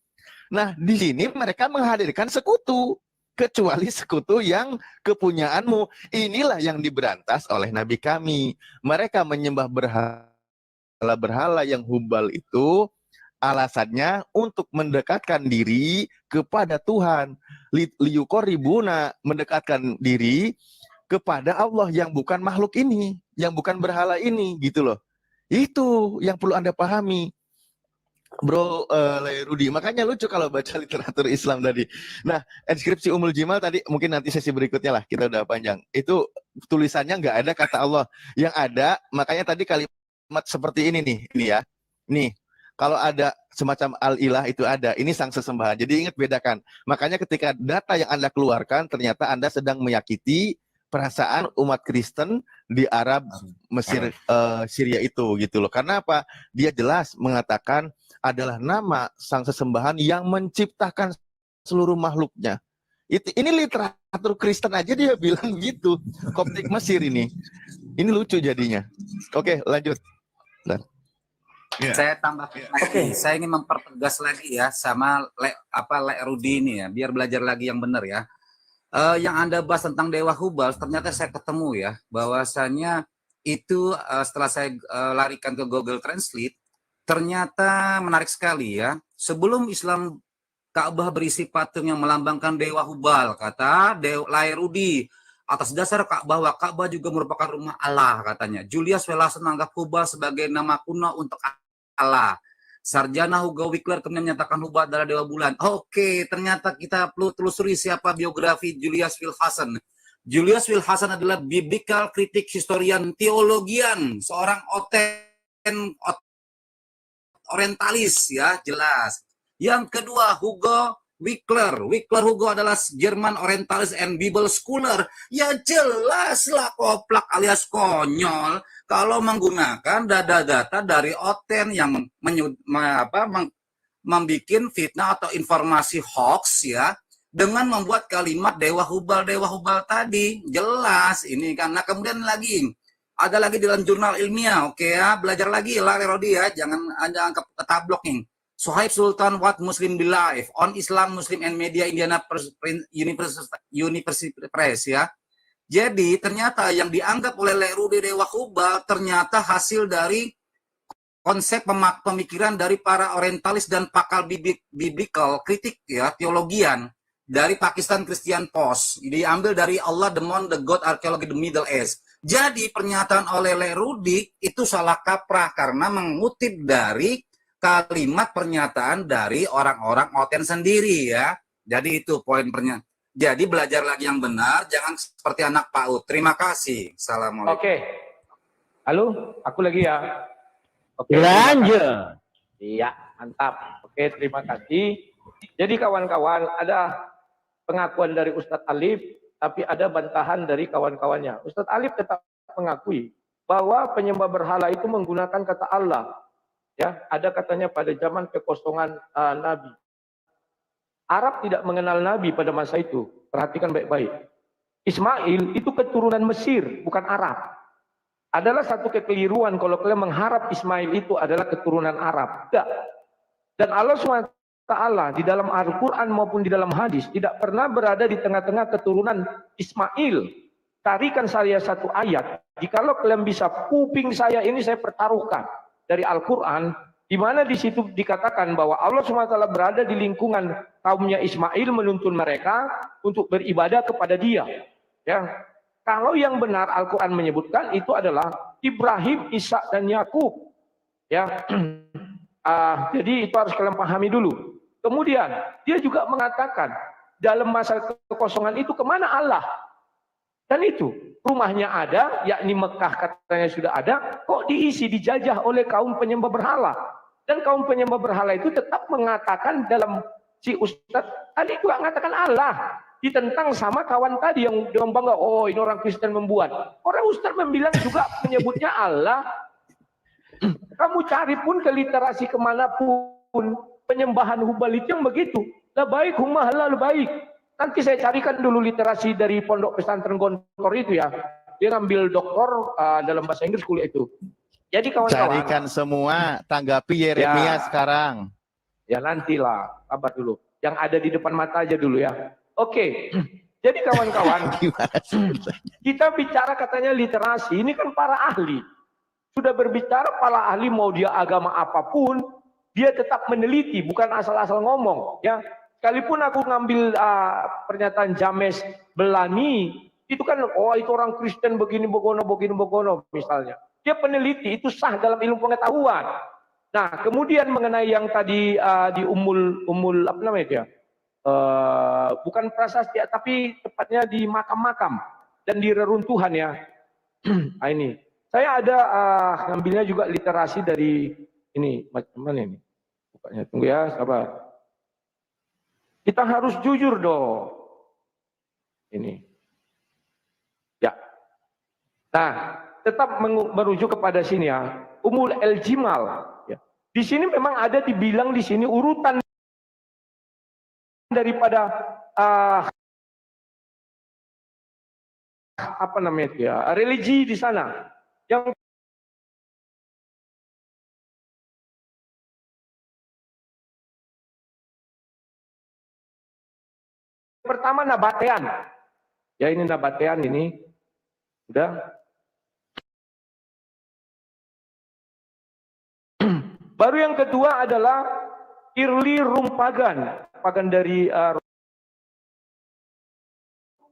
Nah, di sini mereka menghadirkan sekutu, kecuali sekutu yang kepunyaanmu. Inilah yang diberantas oleh Nabi kami. Mereka menyembah berhala yang hubal itu, alasannya untuk mendekatkan diri kepada Tuhan. Liyuqorribuna, mendekatkan diri kepada Allah yang bukan makhluk ini, yang bukan berhala ini, gitu loh. Itu yang perlu Anda pahami, Bro Rudi. Makanya lucu kalau baca literatur Islam tadi. Nah, inskripsi Ummul Jimal tadi, mungkin nanti sesi berikutnya lah, kita udah panjang. Itu tulisannya nggak ada kata Allah. Yang ada, makanya tadi kalimat seperti ini nih, ini ya. Nih, kalau ada semacam al-ilah itu ada, ini sang sesembahan. Jadi ingat bedakan. Makanya ketika data yang Anda keluarkan, ternyata Anda sedang menyakiti perasaan umat Kristen di Arab, Mesir, Syria itu gitu loh. Karena apa? Dia jelas mengatakan adalah nama sang sesembahan yang menciptakan seluruh makhluknya. Ini literatur Kristen aja dia bilang gitu. Koptik Mesir ini. Ini lucu jadinya. Oke, lanjut. Saya tambahkan lagi. Saya ingin mempertegas lagi ya sama Le Rudi ini ya, biar belajar lagi yang benar ya. Yang Anda bahas tentang Dewa Hubal, ternyata saya ketemu ya, bahwasanya itu setelah saya larikan ke Google Translate, ternyata menarik sekali ya. Sebelum Islam, Ka'bah berisi patung yang melambangkan Dewa Hubal, kata Lairudi. Atas dasar bahwa Ka'bah juga merupakan rumah Allah, katanya. Julius Wellington menganggap Hubal sebagai nama kuno untuk Allah. Sarjana Hugo Wickler kemudian menyatakan Hubal adalah dewa bulan. Oke, ternyata kita perlu telusuri siapa biografi Julius Wellington. Julius Will Hasan adalah biblical critic historian teologian, seorang orientalis ya, jelas. Yang kedua, Hugo Wickler. Hugo adalah German orientalis and Bible scholar. Ya jelaslah koplak alias konyol kalau menggunakan data-data dari Oten yang membuat fitnah atau informasi hoax ya, dengan membuat kalimat Dewa Hubal tadi. Jelas ini kan. Nah, kemudian lagi ada lagi dalam jurnal ilmiah, oke ya, belajar lagi lah Rodi ya, jangan ketablok nih. Suhaib Sultan, What Muslim Believe on Islam, Muslim and Media, Indiana University Press ya. Jadi ternyata yang dianggap oleh Rudi Dewa Hubal ternyata hasil dari konsep pemikiran dari para orientalis dan pakar biblical kritik ya, teologian dari Pakistan Christian Post. Diambil dari Allah, the Moon, the God, Archaeology, the Middle Age. Jadi pernyataan oleh Rudi itu salah kaprah karena mengutip dari kalimat pernyataan dari orang-orang Oten sendiri ya. Jadi itu poin pernyataan. Jadi belajar lagi yang benar, jangan seperti anak PAUD. Terima kasih. Assalamualaikum. Oke. Halo, aku lagi ya. Oke. Lanjut. Iya, mantap. Oke, terima kasih. Jadi kawan-kawan, ada pengakuan dari Ustadz Alif, tapi ada bantahan dari kawan-kawannya. Ustadz Alif tetap mengakui bahwa penyembah berhala itu menggunakan kata Allah. Ya, ada katanya pada zaman kekosongan Nabi. Arab tidak mengenal Nabi pada masa itu. Perhatikan baik-baik. Ismail itu keturunan Mesir, bukan Arab. Adalah satu kekeliruan kalau kalian mengharap Ismail itu adalah keturunan Arab. Tidak. Dan Allah SWT di dalam Al-Quran maupun di dalam hadis tidak pernah berada di tengah-tengah keturunan Ismail. Tarikan saya satu ayat. Jikalau kalian bisa, kuping saya ini saya pertaruhkan dari Al-Quran, di mana di situ dikatakan bahwa Allah SWT berada di lingkungan kaumnya Ismail, menuntun mereka untuk beribadah kepada Dia. Ya, kalau yang benar Al-Quran menyebutkan itu adalah Ibrahim, Ishak dan Yakub. Ya, jadi itu harus kalian pahami dulu. Kemudian dia juga mengatakan dalam masa kekosongan itu kemana Allah? Dan itu rumahnya ada, yakni Mekah katanya sudah ada, kok diisi dijajah oleh kaum penyembah berhala. Dan kaum penyembah berhala itu tetap mengatakan dalam si Ustadz tadi juga mengatakan Allah. Ditentang sama kawan tadi yang bangga, oh ini orang Kristen membuat. Orang Ustadz membilang juga menyebutnya Allah. Kamu cari pun ke literasi kemanapun, penyembahan Hubal itu yang begitu. La baik, humah halal baik. Nanti saya carikan dulu literasi dari Pondok Pesantren Gontor itu ya. Dia ngambil doktor dalam bahasa Inggris kuliah itu. Jadi kawan-kawan. Carikan semua, tanggapi Yeremia ya, sekarang. Ya nantilah, sabar dulu. Yang ada di depan mata aja dulu ya. Oke. Jadi kawan-kawan, kita bicara katanya literasi, ini kan para ahli. Sudah berbicara para ahli mau dia agama apapun, dia tetap meneliti, bukan asal-asal ngomong. Ya, sekalipun aku ngambil pernyataan James Belani, itu kan, oh itu orang Kristen begini begono misalnya. Dia peneliti, itu sah dalam ilmu pengetahuan. Nah, kemudian mengenai yang tadi di umul apa namanya dia? Bukan prasasti, tapi tepatnya di makam-makam dan di reruntuhan ya. Nah, ini. Saya ada ngambilnya juga literasi dari ini, macam mana ini? Bukannya tunggu ya, sabar. Kita harus jujur dong. Ini. Ya. Nah, tetap merujuk kepada sini ya. Umul el-Jimal. Ya. Di sini memang ada dibilang di sini urutan daripada apa namanya ya, religi di sana. Yang pertama Nabatean. Ya ini Nabatean ini. Udah. Baru yang kedua adalah Irli Rumpagan. Pagan dari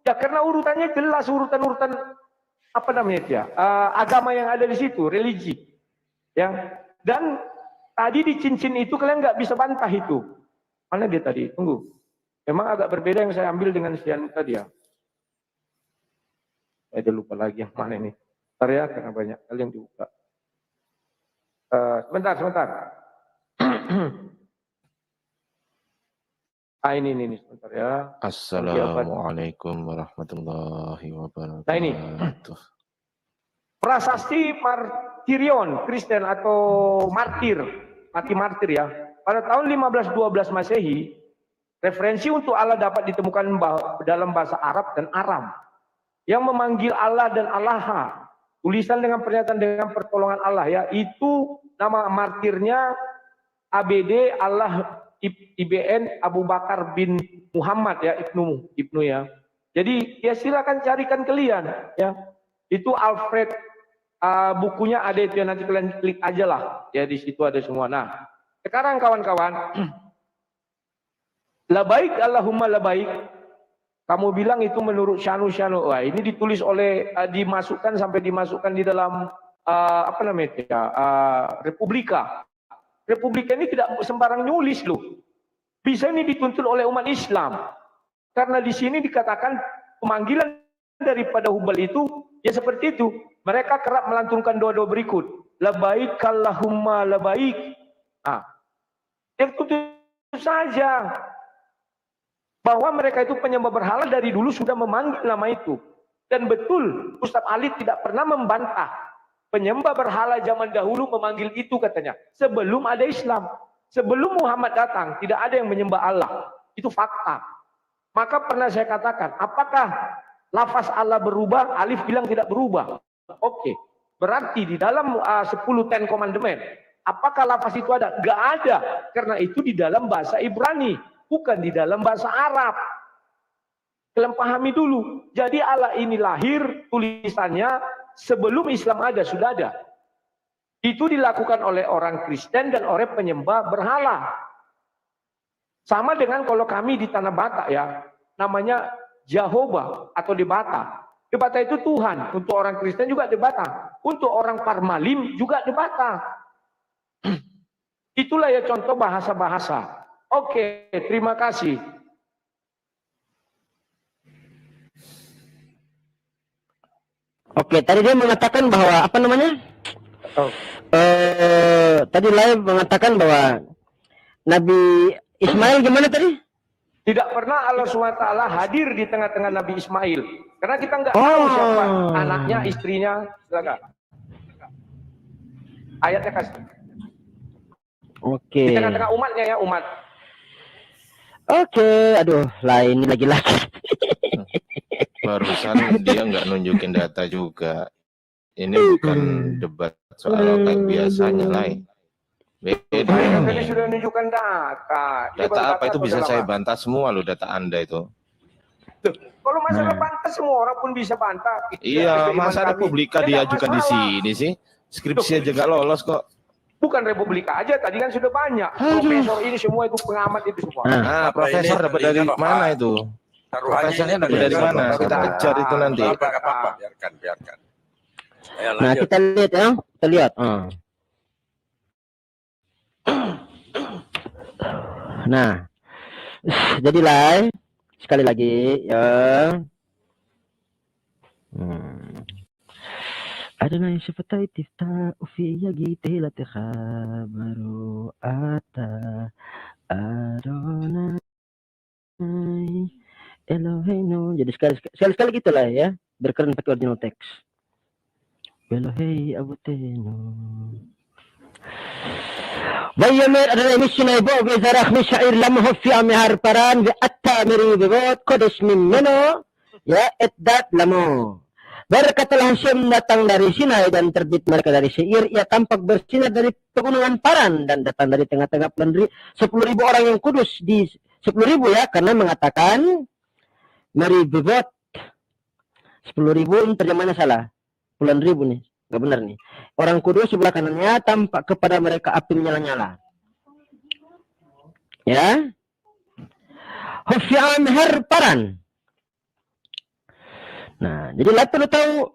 ya karena urutannya jelas, urutan-urutan apa namanya ya, agama yang ada di situ, religi. Ya. Dan tadi di cincin itu kalian nggak bisa bantah itu. Mana dia tadi? Tunggu. Memang agak berbeda yang saya ambil dengan Sian tadi ya. Saya udah lupa lagi yang mana ini. Bentar ya, karena banyak kali yang dibuka. Sebentar. Ini sebentar ya. Assalamualaikum warahmatullahi wabarakatuh. Nah ini, prasasti martirion Kristen atau martir, mati martir ya. Pada tahun 1512 Masehi, referensi untuk Allah dapat ditemukan dalam bahasa Arab dan Aram yang memanggil Allah dan Allaha. Tulisan dengan pernyataan dengan pertolongan Allah ya, itu nama martirnya ABD Allah IBN Abu Bakar bin Muhammad ya, Ibnu ya. Jadi ya silakan carikan kalian ya. Itu Alfred bukunya ada itu ya, nanti kalian klik aja lah ya, di situ ada semua. Nah, sekarang kawan-kawan, labaik Allahumma labaik. Kamu bilang itu menurut Syanu. Wah, ini ditulis oleh dimasukkan di dalam apa namanya ya, Republika. Republika ini tidak sembarang nulis loh. Bisa ini dituntut oleh umat Islam. Karena di sini dikatakan pemanggilan daripada Hubal itu ya seperti itu. Mereka kerap melantunkan doa-doa berikut. Labaik Allahumma labaik. Nah, itu saja. Bahwa mereka itu penyembah berhala dari dulu sudah memanggil nama itu. Dan betul, Ustaz Ali tidak pernah membantah. Penyembah berhala zaman dahulu memanggil itu katanya. Sebelum ada Islam. Sebelum Muhammad datang, tidak ada yang menyembah Allah. Itu fakta. Maka pernah saya katakan, apakah lafaz Allah berubah? Alif bilang tidak berubah. Oke. Berarti di dalam 10 Ten Commandment, apakah lafaz itu ada? Enggak ada. Karena itu di dalam bahasa Ibrani. Bukan di dalam bahasa Arab. Kalian pahami dulu. Jadi Allah ini lahir, tulisannya sebelum Islam ada, sudah ada. Itu dilakukan oleh orang Kristen dan oleh penyembah berhala. Sama dengan kalau kami di Tanah Batak ya, namanya Jehovah atau di Batak. Di Batak itu Tuhan. Untuk orang Kristen juga di Batak. Untuk orang Parmalim juga di Batak. Itulah ya contoh bahasa-bahasa. Oke, terima kasih. Oke, tadi dia mengatakan bahwa apa namanya? Tadi live mengatakan bahwa Nabi Ismail gimana tadi? Tidak pernah Allah SWT hadir di tengah-tengah Nabi Ismail. Karena kita nggak tahu siapa anaknya, istrinya. Silakan. Ayatnya kasih. Oke. Di tengah-tengah umatnya ya, umat. Oke, aduh, lah ini lagi-lagi. Barusan dia nggak nunjukin data juga. Ini bukan debat soal kayak biasanya lain. Beda Ini ini. sudah menunjukkan data. Data apa itu bisa saya bantah semua loh, data Anda itu. Kalau masalah bantah semua orang pun bisa bantah. Iya, masa Republika diajukan di sini sih? Skripsi aja nggak lolos kok. Bukan Republika aja, tadi kan sudah banyak. Profesor ini semua itu pengamat itu semua. Nah, profesor dapat dari mana itu? Profesornya dapat dari mana? Kita kejar itu nanti. Apa-apa, biarkan. Ayo, Nah, lanjut. kita lihat ya. Kita lihat. Nah, jadilah sekali lagi ya. Adonai sifatai tifta ufiya gite lateha baru ata Adonai Eloheinu. Jadi sekali gitulah ya, berkeren pakai original teks. Elohei abutenu. Bayamir Adonai mishnai bo bezarach mishair lamho fi amhar paran ve attamiri bebot kodesh mimeno ya etdat lamo. Berkatalah Hashem datang dari Sinai dan terbit mereka dari Seir. Ia tampak bersinar dari pegunungan Paran dan datang dari tengah-tengah 10.000 orang yang kudus di 10.000 ya, karena mengatakan Mary Bebot 10.000 terjemahannya salah. Puluhan ribu nih, nggak benar nih. Orang kudus sebelah kanannya tampak kepada mereka api menyala-nyala. Ya. Hofiam Har Paran. Nah, jadi lah perlu tahu.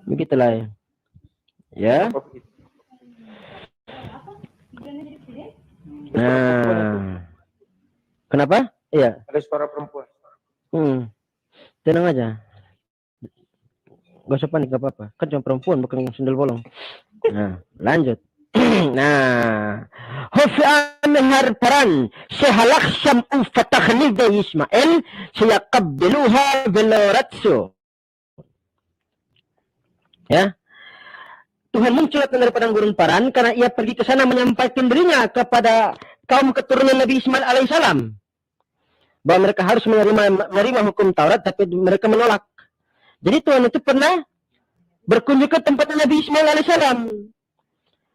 Begitulah ya. Nah. Kenapa? Iya. Ada suara perempuan. Tenang aja. Gak usah panik, gak apa-apa. Kan cuma perempuan, bukan sundel bolong. Nah, lanjut. Nah, Hofi amihar paran sehalak syam'u fatahni de Ismail sayaqabbiluha veloratsu. Ya. Tuhan munculkan dari padang gurun Paran karena ia pergi ke sana menyampaikan dirinya kepada kaum keturunan Nabi Ismail alaihissalam bahwa mereka harus menerima hukum Taurat, tapi mereka menolak. Jadi Tuhan itu pernah berkunjung ke tempat Nabi Ismail alaihissalam.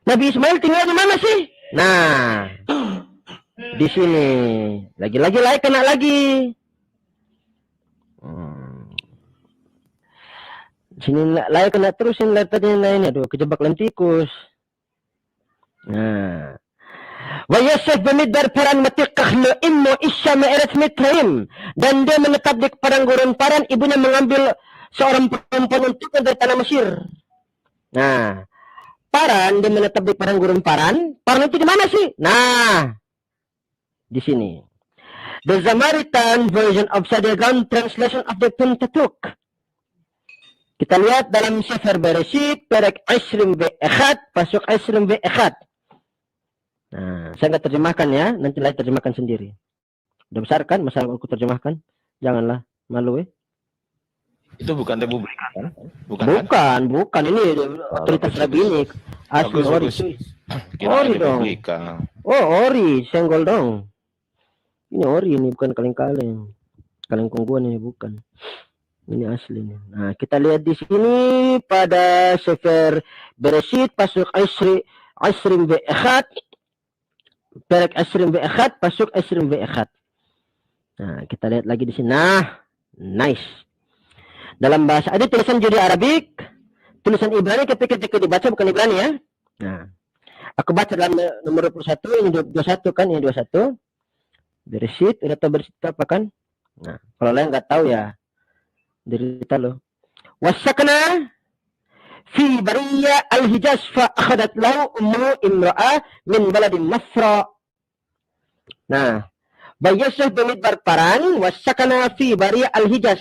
Nabi Ismail tinggal di mana sih? Nah, di sini. Lagi-lagi kena lagi. Sini layak kena terusin lihat tadi yang lain. Aduh, kejebak lentikus. Nah. Wa Yosef bemidbar paran matiqah lo immu isya me'erat mitraim. Dan dia menetap di padang gurun Paran. Ibunya mengambil seorang perempuan untuknya dari tanah Mesir. Nah. Paran, dia menetap di padang gurun Paran. Paran itu di mana sih? Nah. Di sini. The Samaritan version of Sadiagan translation of the Pentateuch. Kita lihat dalam Sefer Bereshit, Perek Esrim Ve'echat, Pasuk Esrim Ve'echat. Nah, saya nggak terjemahkan ya, nanti lain terjemahkan sendiri. Udah besar kan masalah aku terjemahkan? Janganlah malu ya. Itu bukan Republika kan? Bukan. Ini otoritas rabbinik. Asli ori. Ori dong. Republika. Oh, ori, senggol dong. Ini ori, ini bukan kaleng-kaleng. Kaleng kongguan ini bukan. Ini asli nih. Nah, kita lihat di sini pada Sefer Bereshit pasuk Esrim Ve'echat. Perek Esrim Ve'echat, pasuk Esrim Ve'echat. Nah, kita lihat lagi di sini. Nah, nice. Dalam bahasa ada tulisan Judi Arabik, tulisan Ibrani ketika dibaca bukan Ibrani ya. Nah, aku baca dalam nomor 21, ini 21 kan, ini 21. Bereshit, udah tahu Bereshit apa kan? Nah, kalau lain nggak tahu ya. Derita lo. Wasakna fi bariya al-Hijaz fa akhadat lahu ummu imra'a min baladin Masra. Nah, Yosef bemidbar Paran wasakna fi bariya al-Hijaz.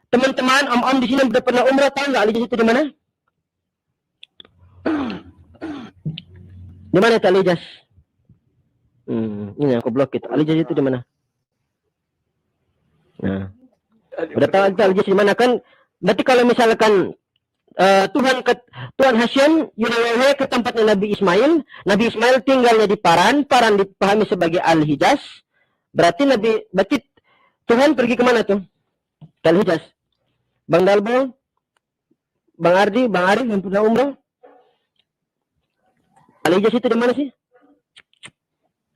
Teman-teman, om-om di sini udah pernah umrah, tahu nggak Al-Hijaz itu di mana? Di mana itu Al-Hijaz? Ini aku blok itu. Al-Hijaz itu di mana? Nah. Udah tahu Al-Hijaz di mana kan? Berarti kalau misalkan Tuhan Hashem Yunawai ke tempatnya Nabi Ismail tinggalnya di Paran dipahami sebagai Al-Hijaz. Berarti Tuhan pergi kemana tuh? Ke Al-Hijaz. Bang Dalbo, Bang Ardi, Bang Arif yang pernah umrah. Al-Hijaz itu di mana sih?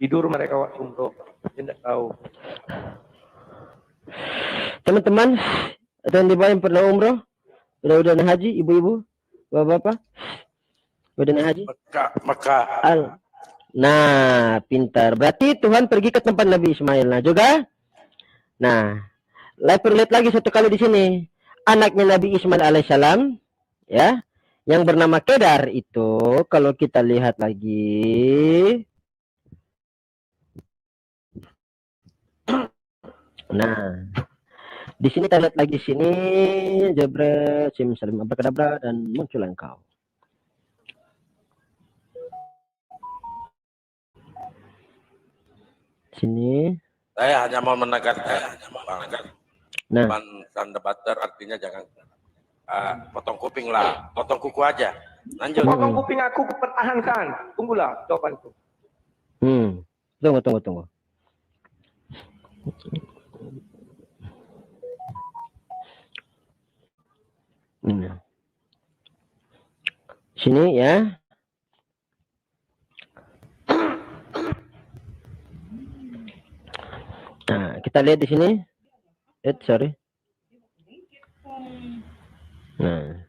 Tidur mereka waktu umroh. Tidak tahu. Teman-teman, ada yang di bawah yang pernah umroh? Udah haji, ibu-ibu, bapak-bapak? Udah haji? Mekah. Nah, pintar. Berarti Tuhan pergi ke tempat Nabi Ismail. Nah, juga. Nah, lihat lagi satu kali di sini. Anaknya Nabi Ismail alaihissalam, ya, yang bernama Kedar itu, kalau kita lihat lagi. Nah, di sini kita lihat lagi sini, jebret, simsalim abrakadabra, dan muncul engkau. Sini. Saya hanya mau menekankan. Nah, Debater artinya jangan potong kuping lah, potong kuku aja. Lanjut. Potong kuping aku pertahankan. Tunggulah jawabanku. Tunggu. Sini ya. Nah, kita lihat di sini. Sorry. Nah,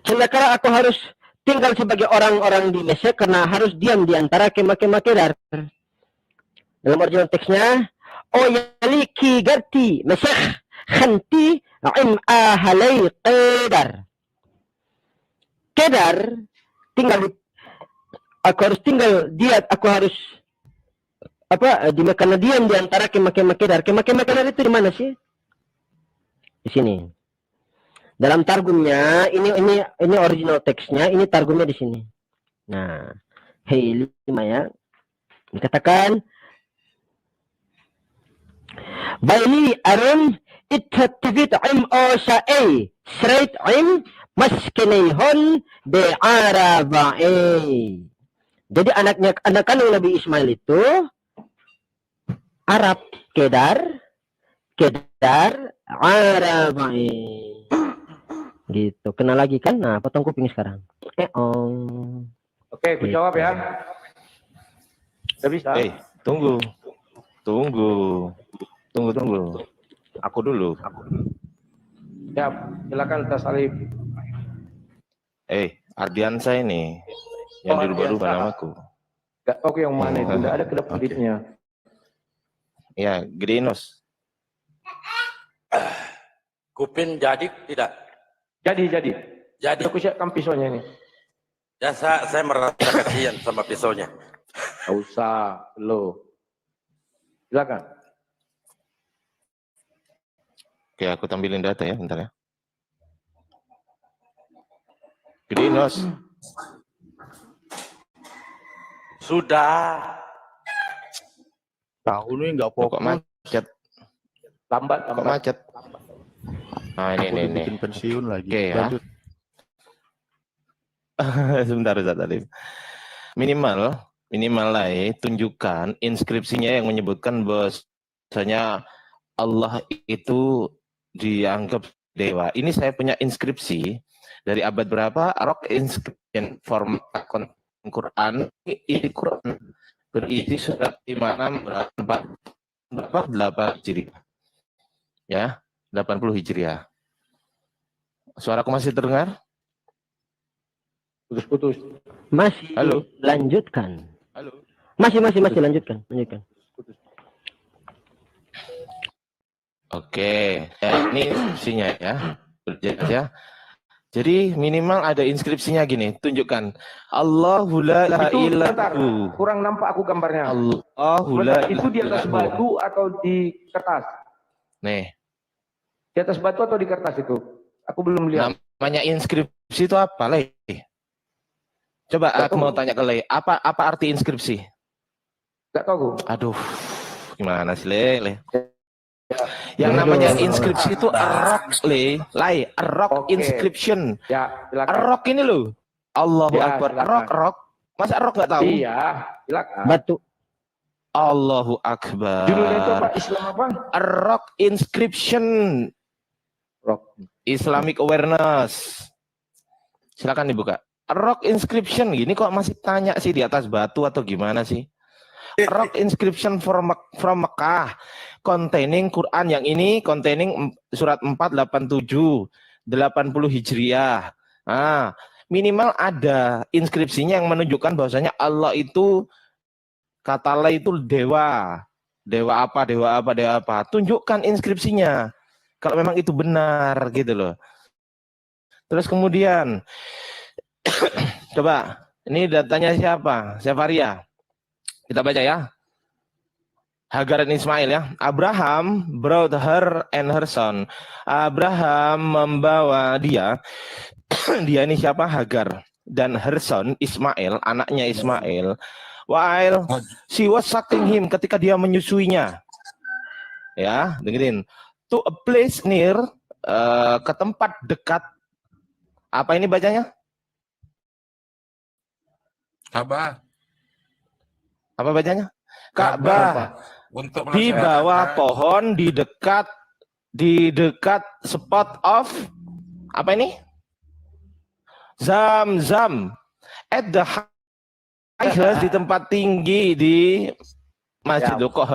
celaka aku harus tinggal sebagai orang-orang di Mesir karena harus diam di antara kemah-kemah Kedar. Dalam original teksnya, oh yaliki garti Mesir khanti im ahalai Kedar. Kedar aku harus tinggal aku harus karena diam di antara kemah-kemah Kedar. Kemah-kemah Kedar itu di mana sih? Di sini. Dalam targumnya, ini original teksnya, ini targumnya di sini. Nah, hei 5 ya. Dikatakan Baili arum ithativit im o sa'e sreit im maskinihon de arabae. Jadi anak kandung Nabi Ismail itu Arab, Kedar, Arabae. Gitu. Kenal lagi kan? Nah, potong kuping sekarang. Oke, aku jawab ya. Udah bisa. Tunggu. Aku dulu. Ya, silakan Tas Alif. Ardiansa ini yang dirubah-rubah namaku. Gak tahu yang mana itu, tidak ada kedap editnya. Ya, Grinos. Kupin jadi tidak? Jadi. Jadi. Aku siapkan pisaunya ini. Ya, saya merasa kasihan sama pisaunya. Gak usah, lo. Silakan. Oke, aku tampilin data ya, bentar ya. Grinos. Sudah. Tahu nih nggak Kok fokus. macet? Lambat. Kok macet? Nah, ini. Bikin pensiun lagi. Oke ya. Lanjut. Sebentar Ustaz Alif. Minimal lah tunjukkan inskripsinya yang menyebutkan bahwasanya Allah itu dianggap dewa. Ini saya punya inskripsi dari abad berapa? Rock inscription format Quran. Ini Quran berisi surat di mana berapa 8 Hijriah. Ya, 80 Hijriah. Suaraku masih terdengar? Putus-putus. Masih. Halo. Lanjutkan. Halo. Masih lanjutkan. Oke, ini inskripsinya ya. Berjelas ya. Jadi minimal ada inskripsinya gini, tunjukkan Allahu la ilaha illallah. Kurang nampak aku gambarnya. Allahu la Itu di atas batu atau di kertas? Nih, Di atas batu atau di kertas itu? Aku belum lihat. namanya inskripsi itu apa, Le? Coba aku mau tanya ke Le, apa arti inskripsi? Gak tahu. Aduh, gimana sih Le? Yang namanya inskripsi itu rock, rock inscription. Ya, silakan. Rock ini loh. Allahu Ya, Akbar. silakan. Rock. Masa rock nggak tahu? Iya, silakan. Batu. Allahu Akbar. Judulnya itu apa? Islam apa? Rock inscription. Rock. Islamic awareness. Silakan dibuka. Rock inscription. Gini kok masih tanya sih di atas batu atau gimana sih? Rock inscription from Mekah containing Quran yang ini containing surat 487 80 Hijriah. Nah, minimal ada inskripsinya yang menunjukkan bahwasanya Allah itu kata Allah itu dewa. Dewa apa. Tunjukkan inskripsinya. Kalau memang itu benar gitu loh. Terus kemudian coba ini datanya siapa? Sefaria. Kita baca ya. Hagar dan Ismail ya. Abraham brought her and her son. Abraham membawa dia. Dia ini siapa? Hagar. Dan her son Ismail, anaknya Ismail. While she was sucking him, ketika dia menyusuinya. Ya, dengerin. To a place near, ke tempat dekat. Apa ini bacanya? Apa bacanya? Ka'bah. Di bawah pohon, di dekat spot of apa ini? Zam-zam. At the highest, di tempat tinggi di Masjid kok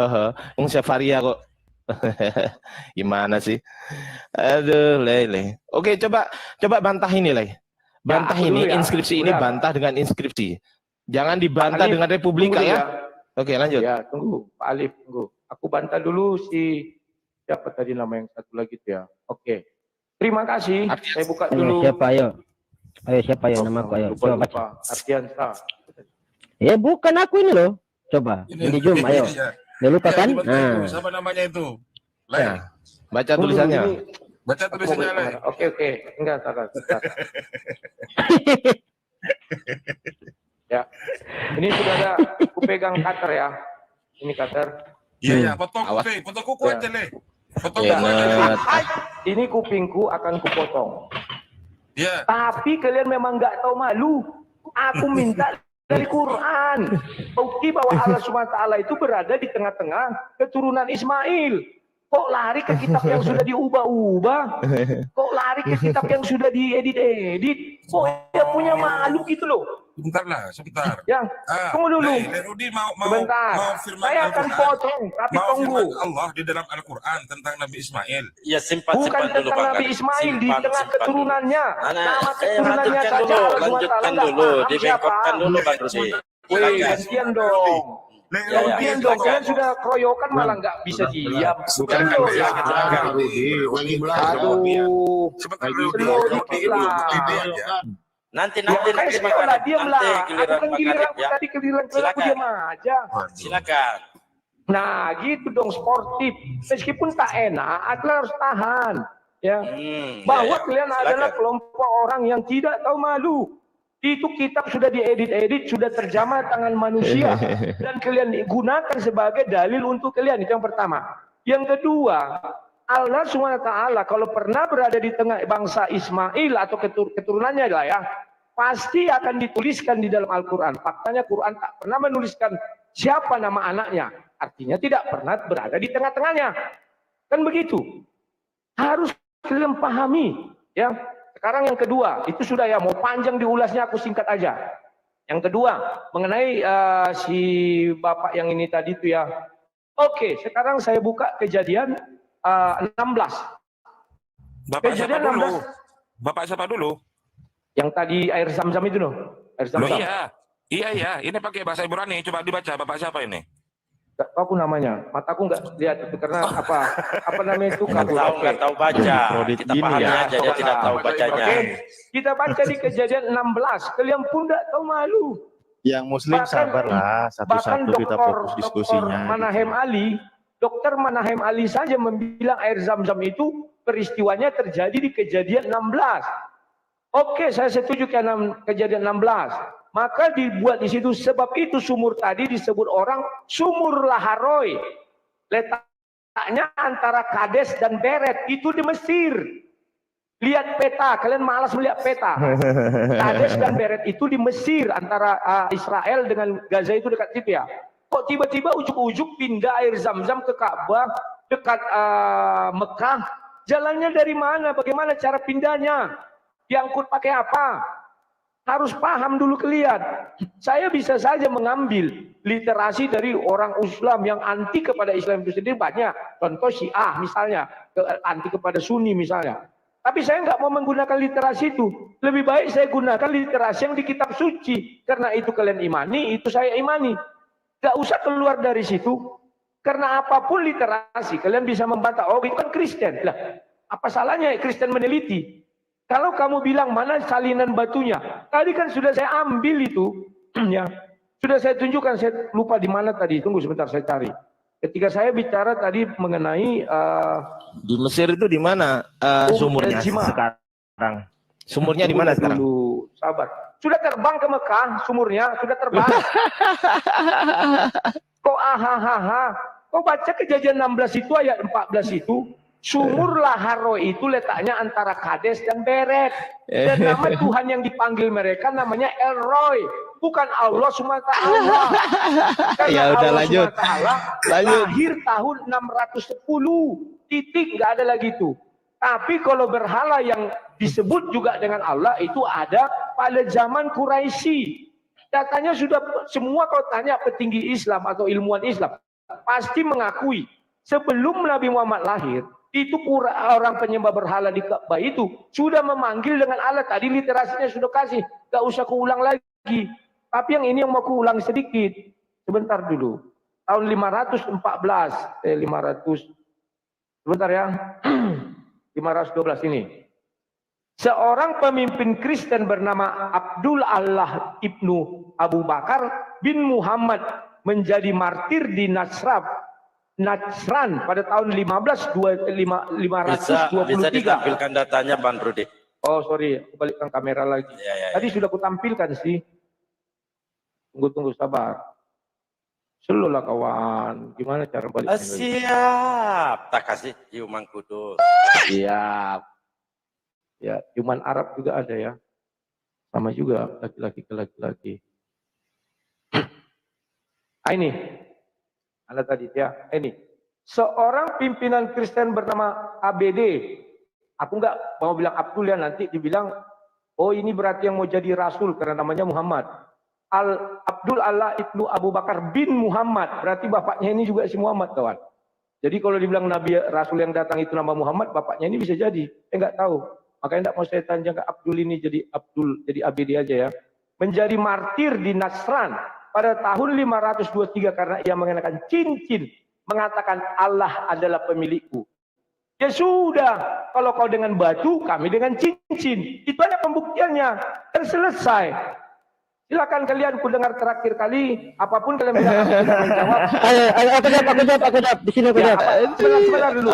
Wong Sefaria kok. Gimana sih? Aduh, Le. Oke, coba bantah ini, Le. Bantah ini inskripsi ini bantah dengan inskripsi. Jangan dibantah dengan Republika ya. Oke, lanjut. Ya, tunggu, Pak Alif, tunggu. Aku bantah dulu siapa tadi nama yang satu lagi itu ya. Oke. Terima kasih. Saya buka dulu. Siapa ayo? Ayo siapa ayo nama aku ayo. Coba baca. Ardiansa. Ya bukan aku ini loh. Coba. Ini Jum ayo. Dia lupa kan? Nah. Siapa namanya itu? Ya, baca tulisannya. Baca tulisannya Le. Oke. Enggak, bentar. Ya. Ini sudah ada, aku pegang cutter ya. Ini cutter. Iya, potong kuping, potong kuku Ya. aja Le. Potong Ya, kuku aja. Ini kupingku akan kupotong. Iya. Tapi kalian memang nggak tahu malu. Aku minta dari Quran. Bukti bahwa Allah SWT itu berada di tengah-tengah keturunan Ismail. Kok lari ke kitab yang sudah diubah-ubah? Kok lari ke kitab yang sudah diedit-edit? Kok dia punya malu gitu loh? Sebentar. Yang tunggu dulu. Le Rudi mau Sebentar. firman Saya akan Al-Quran. potong, tapi Mau tunggu. firman Allah di dalam Al-Quran tentang Nabi Ismail. Ya simpan Bukan dulu tentang Bang Nabi Gading. Ismail di Simpan tengah dulu. keturunannya. Nama keturunannya Lanjutkan saja dulu, Allah SWT lanjutkan nggak dulu, paham dibengkokkan siapa. dulu Bang Rudi. Wih, gantian dong. Le Ya, Rudi, Gantian dong. Kalian sudah keroyokan malah nggak bisa diam. Bukan Slow ya. Rudi, lagi Aduh. sebentar Lagi Rudi. slow Rudi dikit lah. aja. Nanti Diam Bang lah, Gading. diam lah. Nanti Aku giliran kan Bang giliran Gading ya. tadi giliran aku Silakan. diam aja. Silakan. Nah, gitu dong sportif. Meskipun tak enak, aku harus tahan. Ya. Bahwa kalian adalah kelompok orang yang tidak tahu malu. Itu kitab sudah diedit-edit, sudah terjamah tangan manusia. Dan kalian gunakan sebagai dalil untuk kalian. Itu yang pertama. Yang kedua, Allah SWT kalau pernah berada di tengah bangsa Ismail atau keturunannya lah ya, pasti akan dituliskan di dalam Al-Quran. Faktanya Quran tak pernah menuliskan siapa nama anaknya. Artinya tidak pernah berada di tengah-tengahnya. Kan begitu. Harus kalian pahami. Ya. Sekarang yang kedua, itu sudah ya, mau panjang diulasnya aku singkat aja. Yang kedua, mengenai si bapak yang ini tadi itu ya. Oke, sekarang saya buka kejadian 16. Bapak siapa Kejadian dulu? 16. Bapak siapa dulu? Yang tadi air zam-zam itu loh. Air Loh zam-zam. iya. Ini pakai bahasa Ibrani. Coba dibaca. Bapak siapa ini? Gak tahu aku namanya. Mataku nggak lihat itu karena apa namanya itu kabur. Nggak tahu baca. Kredit Kita gini pahami ya. aja dia tidak tahu bacanya. Oke, kita baca di kejadian 16. Kalian pun nggak tahu malu. Yang muslim sabarlah, Bahkan satu-satu kita fokus diskusinya. Dokter Manahem Ali saja membilang air zam-zam itu peristiwanya terjadi di kejadian 16. Oke, saya setuju ke kejadian 16. Maka dibuat di situ, sebab itu sumur tadi disebut orang sumur Laharoi. Letaknya antara Kades dan Beret, itu di Mesir. Lihat peta, kalian malas melihat peta. Kades dan Beret itu di Mesir, antara Israel dengan Gaza itu dekat situ ya. Kok tiba-tiba ujuk-ujuk pindah air zam-zam ke Ka'bah, dekat Mekah. Jalannya dari mana? Bagaimana cara pindahnya? Diangkut pakai apa? Harus paham dulu kalian. Saya bisa saja mengambil literasi dari orang Islam yang anti kepada Islam itu sendiri banyak. Contoh Syiah misalnya, anti kepada Sunni misalnya. Tapi saya nggak mau menggunakan literasi itu. Lebih baik saya gunakan literasi yang di kitab suci. Karena itu kalian imani, itu saya imani. Nggak usah keluar dari situ. Karena apapun literasi, kalian bisa membantah. Oh itu kan Kristen. Lah, apa salahnya Kristen meneliti? Kalau kamu bilang mana salinan batunya, tadi kan sudah saya ambil itu, ya, sudah saya tunjukkan. Saya lupa di mana tadi. Tunggu sebentar, saya cari. Ketika saya bicara tadi mengenai Di Mesir itu di mana sumurnya sekarang? Sumurnya di mana sekarang? Dulu, sabar. Sudah terbang ke Mekah, sumurnya sudah terbang. Kok kok baca kejadian 16 itu ayat 14 itu. Sumur Laharoi itu letaknya antara Kades dan Beret. Dan nama Tuhan yang dipanggil mereka namanya El Roy. Bukan Allah SWT. Ya udah lanjut. Lanjut. Lahir tahun 610. Titik, nggak ada lagi itu. Tapi kalau berhala yang disebut juga dengan Allah itu ada pada zaman Quraisy. Datanya sudah semua, kalau tanya petinggi Islam atau ilmuwan Islam pasti mengakui sebelum Nabi Muhammad lahir itu orang penyembah berhala di Ka'bah itu sudah memanggil dengan Allah. Tadi literasinya sudah kasih, gak usah kuulang lagi. Tapi yang ini yang mau kuulang sedikit. Sebentar dulu. Tahun 514, 500. Sebentar ya. 512 ini. Seorang pemimpin Kristen bernama Abdul Allah ibnu Abu Bakar bin Muhammad menjadi martir di Nasrab. Najran pada tahun 523. Bisa ditampilkan datanya Bang Rudi. Oh sorry, aku balikkan kamera lagi. Tadi sudah aku tampilkan sih. Tunggu sabar. Slow lah kawan. Gimana cara balikkan? Siap. Tak kasih ciuman kudus. Siap. Ya, ciuman Arab juga ada ya. Sama juga laki-laki ke laki-laki. Ini. Anda tadi ya. Ini. Seorang pimpinan Kristen bernama ABD. Aku nggak mau bilang Abdul ya, nanti dibilang, oh ini berarti yang mau jadi rasul karena namanya Muhammad. Abdul Allah ibnu Abu Bakar bin Muhammad, berarti bapaknya ini juga si Muhammad kawan. Jadi kalau dibilang Nabi Rasul yang datang itu nama Muhammad, bapaknya ini bisa jadi. Nggak tahu. Makanya nggak mau saya tanya ke Abdul ini jadi ABD aja ya. Menjadi martir di Nasran pada tahun 523 karena ia mengenakan cincin, mengatakan Allah adalah pemilikku. Ya sudah, kalau kau dengan batu, kami dengan cincin. Itu aja pembuktiannya. Dan selesai. Silakan kalian, ku dengar terakhir kali, apapun kalian bilang, aku tidak menjawab. Aku jawab. Di sini aku jawab. Sebentar dulu.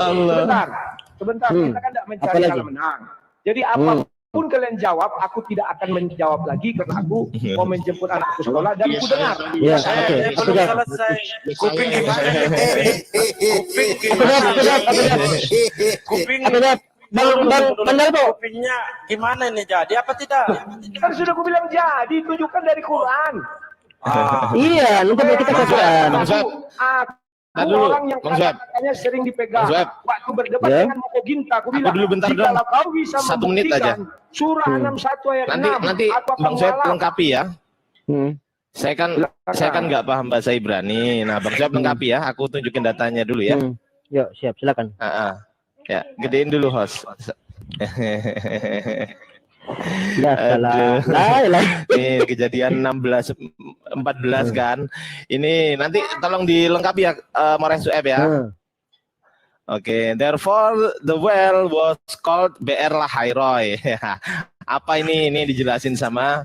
Sebentar. Kita kan tidak mencari kalah menang. Jadi apapun kalian jawab, aku tidak akan menjawab lagi karena aku mau menjemput anakku sekolah dan ku dengar. Iya, oke. Aku jawab. Selesai. Kuping gimana nih? Kuping. Aku jawab. Bang Dalbo. Kupingnya gimana nih? Jadi apa tidak? Kan sudah aku bilang jadi, tunjukkan dari Quran. Iya, nanti kita ke Quran. Aku orang yang kata-katanya sering dipegang. Waktu berdebat dengan Moko Ginta, aku bilang, dulu bentar dong. kalau kau bisa 1 menit aja. Surah 61 ayat 6. Nanti Bang Soeb lengkapi ya. Saya kan nggak paham bahasa Ibrani. Nah, Bang Soeb lengkapi ya. Aku tunjukin datanya dulu ya. Yuk, siap, silakan. Ya, gedein dulu host. Ya salah. Ini kejadian 14 kan. Ini nanti tolong dilengkapi ya Mores Sueb ya. Oke, therefore the well was called Be'er Lahairoi. Apa ini? Ini dijelasin sama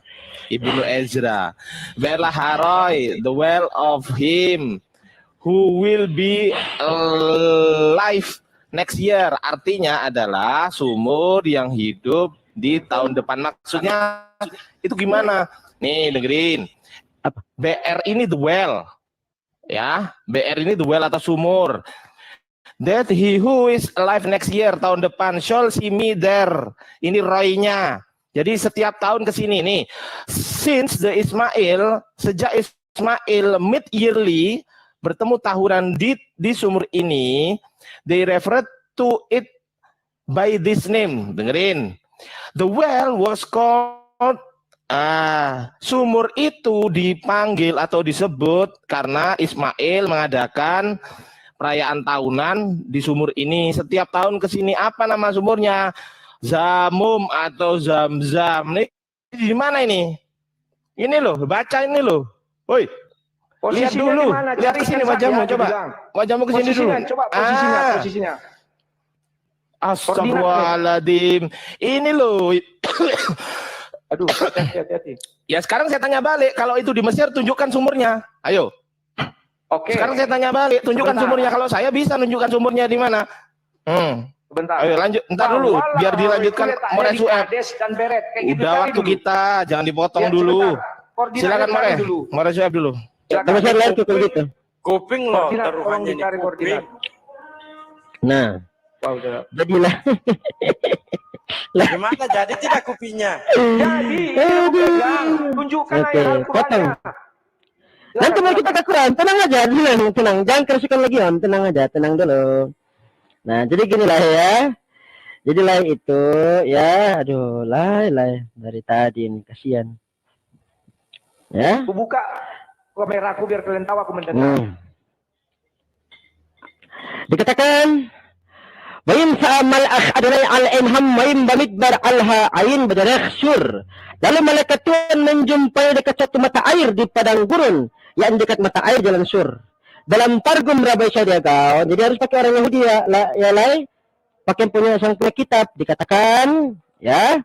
Ibnu Ezra. Be'er Lahairoi, the well of him who will be alive next year. Artinya adalah sumur yang hidup di tahun depan. Maksudnya itu gimana? Nih dengerin. BR ini the well. Ya, BR ini the well atau sumur. That he who is alive next year, tahun depan, shall see me there. Ini roy-nya. Jadi setiap tahun ke sini nih. Since the Ismail, sejak Ismail mid yearly bertemu tahunan di sumur ini, they refer to it by this name. Dengerin. The well was called, sumur itu dipanggil atau disebut karena Ismail mengadakan perayaan tahunan di sumur ini. Setiap tahun ke sini. Apa nama sumurnya? Zamum atau Zam-Zam. Nih di mana ini? Ini loh, baca ini loh. Woi. Lihat dulu. Lihat ke sini wajahmu, coba. Wajahmu ke sini dulu. Coba posisinya. Astagfirullahaladzim. Ini loh. Aduh, hati-hati. Ya sekarang saya tanya balik, kalau itu di Mesir tunjukkan sumurnya. Ayo. Oke. Sekarang saya tanya balik, tunjukkan sumurnya. Kalau saya bisa nunjukkan sumurnya di mana? Sebentar. Ayo lanjut, entar dulu biar dilanjutkan Mores Sueb. Udah waktu kita, jangan dipotong dulu. Silakan Mores Sueb dulu. Kuping loh taruhannya ini kuping. Nah, jadilah. Gimana jadi tidak kupingnya? Jadi, tunjukkan potong. Nanti mau kita ke Quran, tenang aja, tenang, jangan kerasukan lagi Om, tenang aja, tenang dulu. Nah, jadi gini lah ya. Jadi lah itu ya, aduh, lah dari tadi ini kasihan. Ya. Aku buka kamera aku biar kalian tahu aku mendengar. Dikatakan Wayim sa'amal adonai al-inham wayim bamidbar alha ayin badarek sur. Lalu malaikat Tuhan menjumpai dekat satu mata air di padang gurun, yang dekat mata air jalan sur. Dalam targum Rabai Syariah, jadi harus pakai orang Yahudi ya, pakai punya sang punya kitab. Dikatakan ya,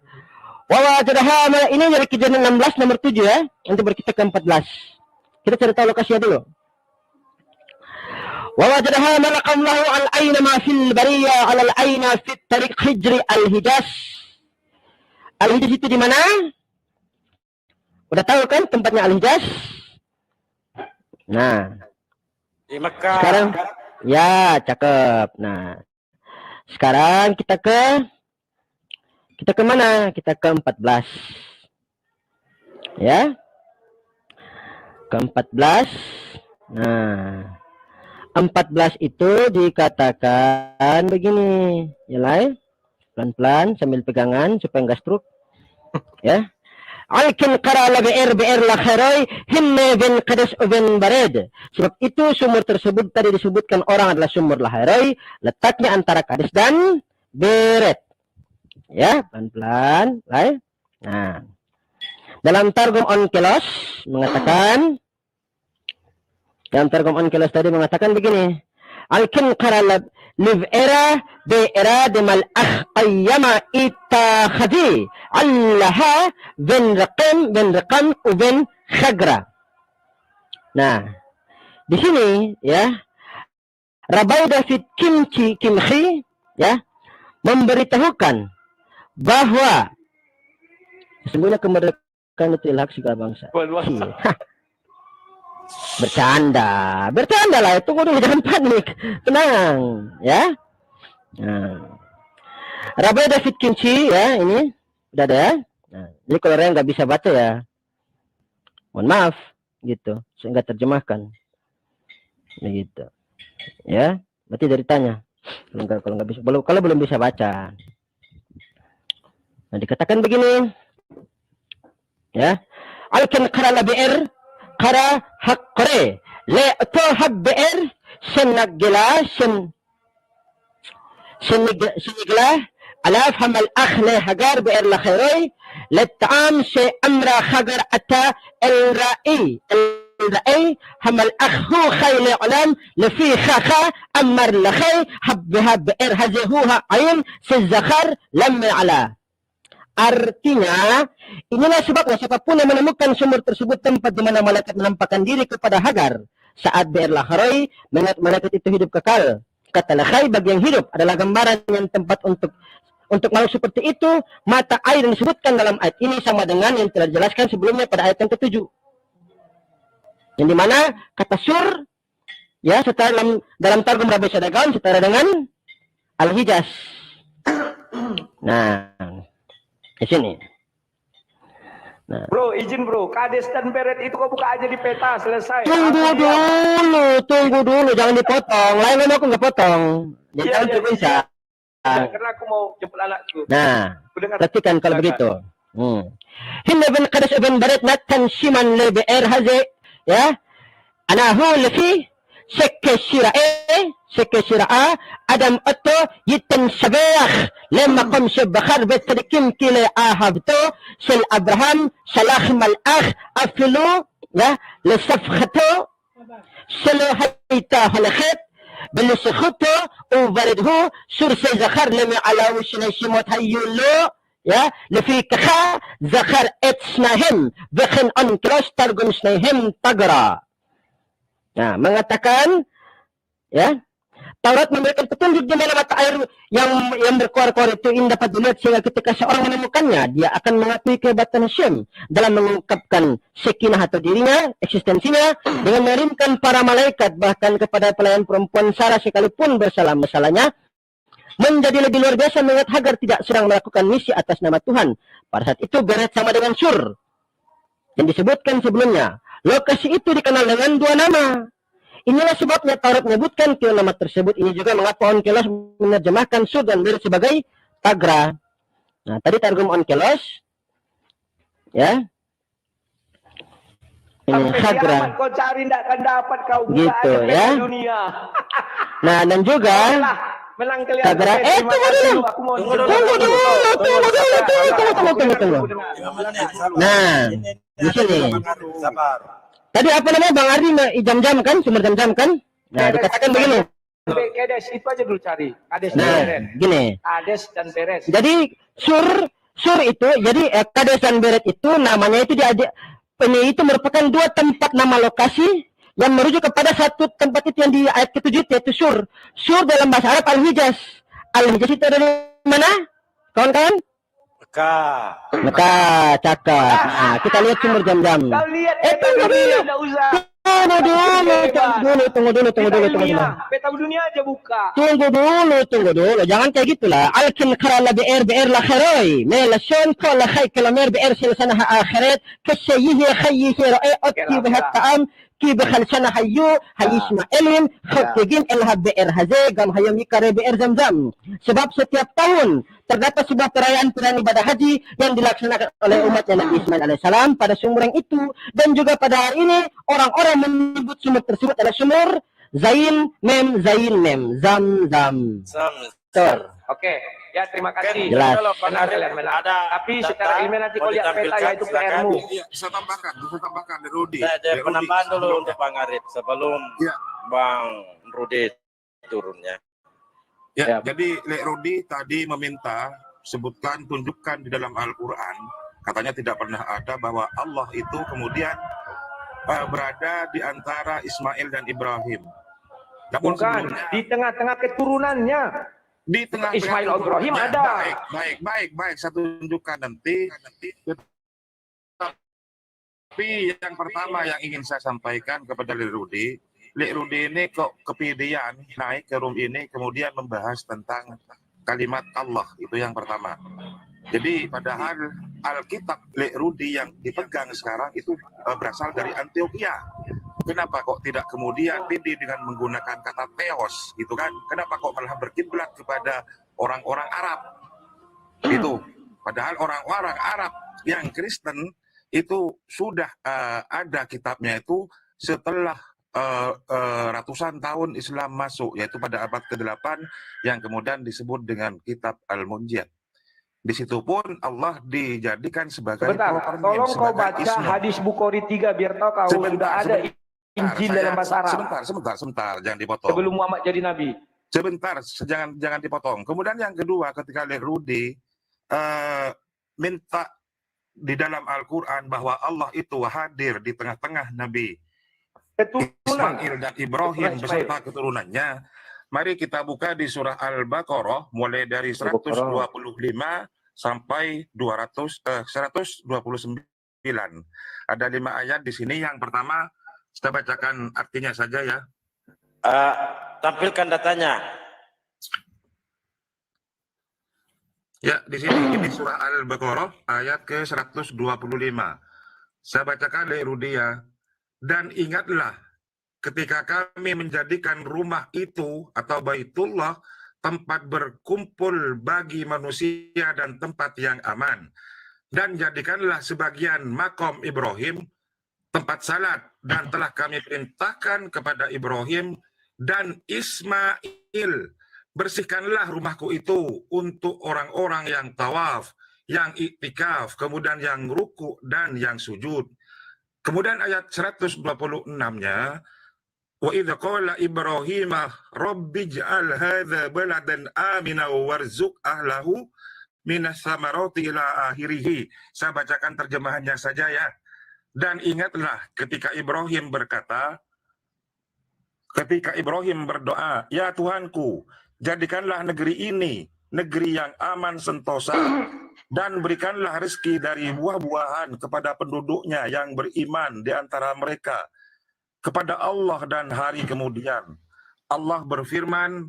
wawajadaha, ini dari Kejadian 16 nomor 7 ya. Nanti baru kita ke 14. Kita cari tahu lokasinya dulu. ووجدها ملك الله العين ما في البرية على العين في الطريق hijri al-Hijaz. Al-Hijaz itu di mana? Udah tahu kan tempatnya Al-Hijaz? Nah, Di Mekah. sekarang ya cakep. Nah, sekarang kita ke mana? Kita ke 14. Ya. Ke 14. Nah, 14 itu dikatakan begini. Ya, Lai. Pelan-pelan sambil pegangan supaya enggak stroke. Ya. Alkin qara la bi'ir la khairai hinne bin qadis bin barid. Sebab itu sumur tersebut tadi disebutkan orang adalah sumur lahairai, letaknya antara Kades dan Beret. Ya, pelan-pelan, Lai. Nah, dalam Targum Onkelos mengatakan, tadi mengatakan begini. Alkin qara la liv'ira bi'ira demal akh ayyama itakhadi allaha bin raqam ubin khagra. Nah, di sini ya Rabaidah fit kimhi ya memberitahukan bahwa sesungguhnya kemerdekaan itu hak segala bangsa. Bercanda lah, tunggu dulu, jangan panik, tenang ya. Nah, Rabaidah fit kimchi ya, ini udah ada ya. Nah, jadi kalau orang nggak bisa baca ya mohon maaf gitu, saya nggak terjemahkan begitu ya, berarti dari tanya kalau nggak bisa, kalau belum bisa baca. Nah, dikatakan begini ya, alkan qara bi'ir qara haqqre le to hab'ir senagla senigla alaf hamal akhle hagar bi'ir la khairai للطعام شيء أمر خجر أتى الرأي هم الأخ هو خيل علم لفي خاخا أمر لخي حبها بئر هزهوها عين سزخر لم على. Artinya, inilah sebabnya siapapun yang menemukan sumur tersebut tempat di mana malaikat menampakkan diri kepada Hagar saat bi'ir lahai, malaikat itu hidup kekal. Kata lahai bagi yang hidup adalah gambaran yang tempat untuk makhluk seperti itu. Mata air yang disebutkan dalam ayat ini sama dengan yang telah dijelaskan sebelumnya pada ayat yang ke-7. Yang dimana kata sur ya setara dalam Targum Rabbi Sadagaon setara dengan Al-Hijaz. Nah, di sini. Nah. Bro, izin bro, Kades dan Beret itu kok buka aja di peta, selesai. Tunggu dulu, jangan dipotong. Lain aku nggak potong. Jangan bisa. Karena aku mau jemput anakku. Nah, perhatikan kalau begitu. Hinna bin Qadis bin Barid natan shiman li bi'ir hazi ya. Anahu lafi shakka shira'a adam atto yitan sabah lama qam shabakhar bitrikim kila ahabto sil Abraham salah mal'akh afilu ya li safkhato silo hayta halakhat بلسخته وبرده سرس زخر لم على وشنا شموت هيولو يا لفي كخا زخر اتسناهم بخن انكروس ترجم سناهم تقرا. Nah, mengatakan ya Taurat memberikan petunjuk di mana mata air yang berkuar-kuar itu ini dapat dilihat sehingga ketika seorang menemukannya dia akan mengakui kehebatan Hashem dalam mengungkapkan sekinah atau dirinya, eksistensinya dengan mengirimkan para malaikat bahkan kepada pelayan perempuan Sarah sekalipun bersalah-masalahnya menjadi lebih luar biasa mengingat Hagar tidak sedang melakukan misi atas nama Tuhan. Pada saat itu Beret sama dengan Sur yang disebutkan sebelumnya. Lokasi itu dikenal dengan dua nama. Inilah sebabnya Taurat menyebutkan kedua nama tersebut. Ini juga mengapa Onkelos menerjemahkan Sur dan Beret sebagai Tagra. Nah, tadi Targum Onkelos ya. Ini Tagra. Kau cari tidak akan dapat kau buka gitu ya. Dunia. Nah, dan juga Tagra. Tunggu. Nah, di sini. Tadi apa namanya Bang Ardi jam-jam kan, sumber jam-jam kan? Nah, dikatakan begini. Kades itu aja dulu cari. Kades nah, dan Beret. Gini. Kades dan Beret. Jadi sur itu, jadi Kades dan Beret itu namanya itu ini itu merupakan dua tempat nama lokasi yang merujuk kepada satu tempat itu yang di ayat ke-7 yaitu Sur. Sur dalam bahasa Arab Al-Hijaz. Al-Hijaz itu ada di mana? Kawan-kawan? Mekah, cakap. Nah, kita lihat sumber Zam-Zam. Kau lihat Tunggu peta dunia, dulu. enggak usah. Tunggu dulu. Peta dunia, peta dunia aja buka. Tunggu dulu. Jangan kayak gitulah. Alkin karala bi'er la kharoy. Mela shon ko la khay kalamer bi'er silsanaha akhirat. Kasyayihi khayyihi ra'i otki bihat ta'am. Ki bikhal sana hayu. Hayisma elim. Khottigin elha bi'er haze. Gam hayam yikare bi'er Zam-Zam. Sebab setiap tahun terdapat sebuah perayaan ibadah haji yang dilaksanakan oleh umatnya Nabi Ismail alaihissalam pada sumur yang itu. Dan juga pada hari ini orang-orang menyebut sumur tersebut adalah sumur Zain Mem Zam-Zam. Oke, ya terima kasih. Jelas. Tapi secara ilmiah nanti kau lihat peta ya itu PR-mu. Iya, bisa tambahkan Rudi. Ada penambahan dulu untuk Bang Arif sebelum Ya. Bang Rudi turunnya. Ya, jadi Lek Rudi tadi meminta tunjukkan di dalam Al-Quran, katanya tidak pernah ada bahwa Allah itu kemudian berada di antara Ismail dan Ibrahim. Namun Bukan, di tengah-tengah keturunannya. di tengah Ismail Ibrahim ada. Baik, saya tunjukkan nanti. Tapi yang pertama yang ingin saya sampaikan kepada Lek Rudi ini kok kepedean naik ke room ini kemudian membahas tentang kalimat Allah, itu yang pertama. Jadi padahal Alkitab Lek Rudi yang dipegang sekarang itu berasal dari Antioquia. Kenapa kok tidak kemudian pede dengan menggunakan kata theos gitu kan? Kenapa kok malah berkiblat kepada orang-orang Arab? Itu padahal orang-orang Arab yang Kristen itu sudah ada kitabnya itu setelah ratusan tahun Islam masuk, yaitu pada abad ke-8 yang kemudian disebut dengan kitab Al-Munjiyat. Di situ pun Allah dijadikan sebagai tolong kau baca hadis Bukhari 3 biar tahu kau sudah ada Injil dalam bahasa Arab. Sebentar, jangan dipotong. Sebelum Muhammad jadi nabi. Sebentar, jangan dipotong. Kemudian yang kedua, ketika Lek Rudi minta di dalam Al-Quran bahwa Allah itu hadir di tengah-tengah Nabi Ismail dan Ibrahim beserta keturunannya. Mari kita buka di surah Al-Baqarah mulai dari 125 sampai 129. Ada 5 ayat di sini. Yang pertama, kita bacakan artinya saja ya. Tampilkan datanya. Ya, di sini ini surah Al-Baqarah ayat ke-125. Saya bacakan Lek Rudi ya. Dan ingatlah ketika kami menjadikan rumah itu atau Baitullah tempat berkumpul bagi manusia dan tempat yang aman. Dan jadikanlah sebagian makom Ibrahim tempat salat, dan telah kami perintahkan kepada Ibrahim dan Ismail, bersihkanlah rumahku itu untuk orang-orang yang tawaf, yang iktikaf, kemudian yang ruku dan yang sujud. Kemudian ayat 126-nya, wa idza qala Ibrahim rabbij'al hadza baladan amina warzuq ahlahu minas samarati ila akhirih. Saya bacakan terjemahannya saja ya. Dan ingatlah ketika Ibrahim berkata, ketika Ibrahim berdoa, ya Tuhanku, jadikanlah negeri ini negeri yang aman sentosa, dan berikanlah rezeki dari buah-buahan kepada penduduknya yang beriman di antara mereka kepada Allah dan hari kemudian. Allah berfirman,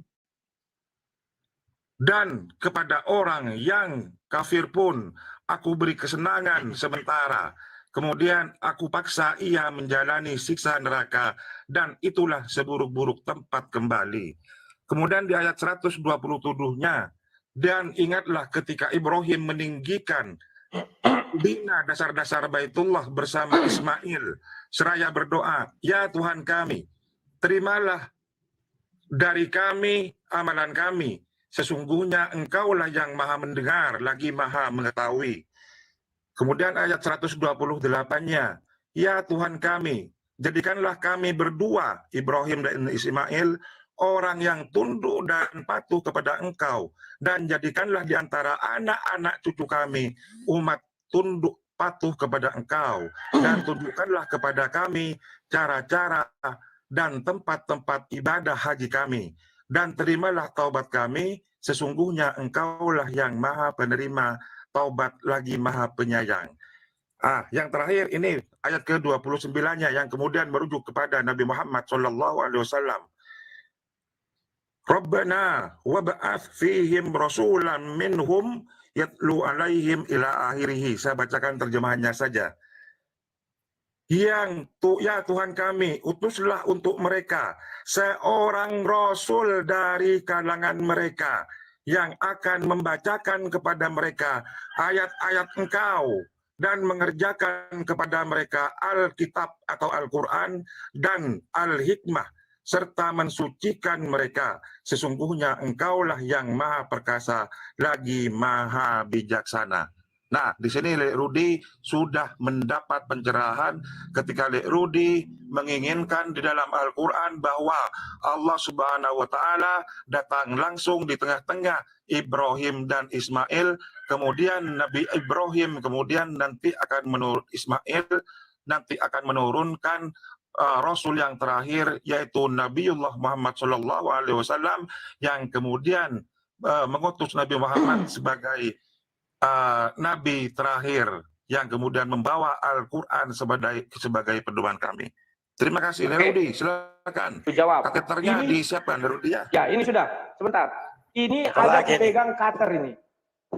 dan kepada orang yang kafir pun aku beri kesenangan sementara, kemudian aku paksa ia menjalani siksa neraka, dan itulah seburuk-buruk tempat kembali. Kemudian di ayat 127-nya, dan ingatlah ketika Ibrahim meninggikan bina dasar-dasar Baitullah bersama Ismail, seraya berdoa, ya Tuhan kami, terimalah dari kami amalan kami, sesungguhnya Engkaulah yang maha mendengar lagi maha mengetahui. Kemudian ayat 128-nya, ya Tuhan kami, jadikanlah kami berdua, Ibrahim dan Ismail, orang yang tunduk dan patuh kepada Engkau, dan jadikanlah di antara anak-anak cucu kami umat tunduk patuh kepada Engkau, dan tunjukkanlah kepada kami cara-cara dan tempat-tempat ibadah haji kami, dan terimalah taubat kami, sesungguhnya Engkaulah yang maha penerima taubat lagi maha penyayang. Yang terakhir ini ayat ke-29-nya yang kemudian merujuk kepada Nabi Muhammad SAW. Rabbana wab'ath fihim rasulan minhum yatlu alaihim ila akhirih. Saya bacakan terjemahannya saja. Ya Tuhan kami, utuslah untuk mereka seorang rasul dari kalangan mereka yang akan membacakan kepada mereka ayat-ayat Engkau dan mengerjakan kepada mereka Alkitab atau Al-Quran dan Al-Hikmah, serta mensucikan mereka. Sesungguhnya Engkaulah yang maha perkasa lagi maha bijaksana. Nah, di sini Lek Rudi sudah mendapat pencerahan ketika Lek Rudi menginginkan di dalam Al-Quran bahwa Allah Subhanahu wa Ta'ala datang langsung di tengah-tengah Ibrahim dan Ismail, kemudian Nabi Ibrahim kemudian nanti akan menurunkan Rasul yang terakhir, yaitu Nabiullah Muhammad SAW, yang kemudian mengutus Nabi Muhammad sebagai Nabi terakhir yang kemudian membawa Al-Quran sebagai pedoman kami. Terima kasih, Nerudi. Silakan. Jawab. Kateternya Ini, disiapkan, Nerudi ya. Ya, ini sudah. Sebentar. Ini Apalagi ada pegang kater ini.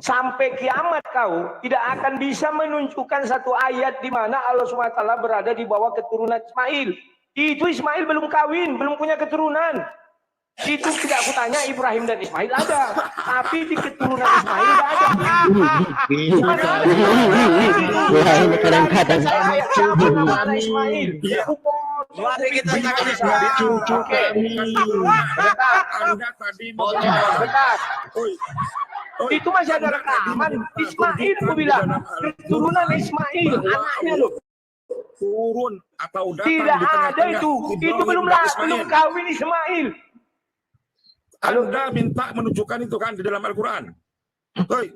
Sampai kiamat kau tidak akan bisa menunjukkan satu ayat di mana Allah SWT berada di bawah keturunan Ismail. Itu Ismail belum kawin, belum punya keturunan. Itu tidak aku tanya, Ibrahim dan Ismail ada, tapi di keturunan Ismail tidak ada. Wah, ini kadang-kadang. Mana Ismail? Mari kita Bentar. Itu masih ada rekaman. Ismail, aku bilang keturunan Ismail, anaknya loh. Turun atau datang Tidak di ada tengah-tengah itu. Itu belum kawin Ismail. Anda minta menunjukkan itu kan di dalam Al-Quran.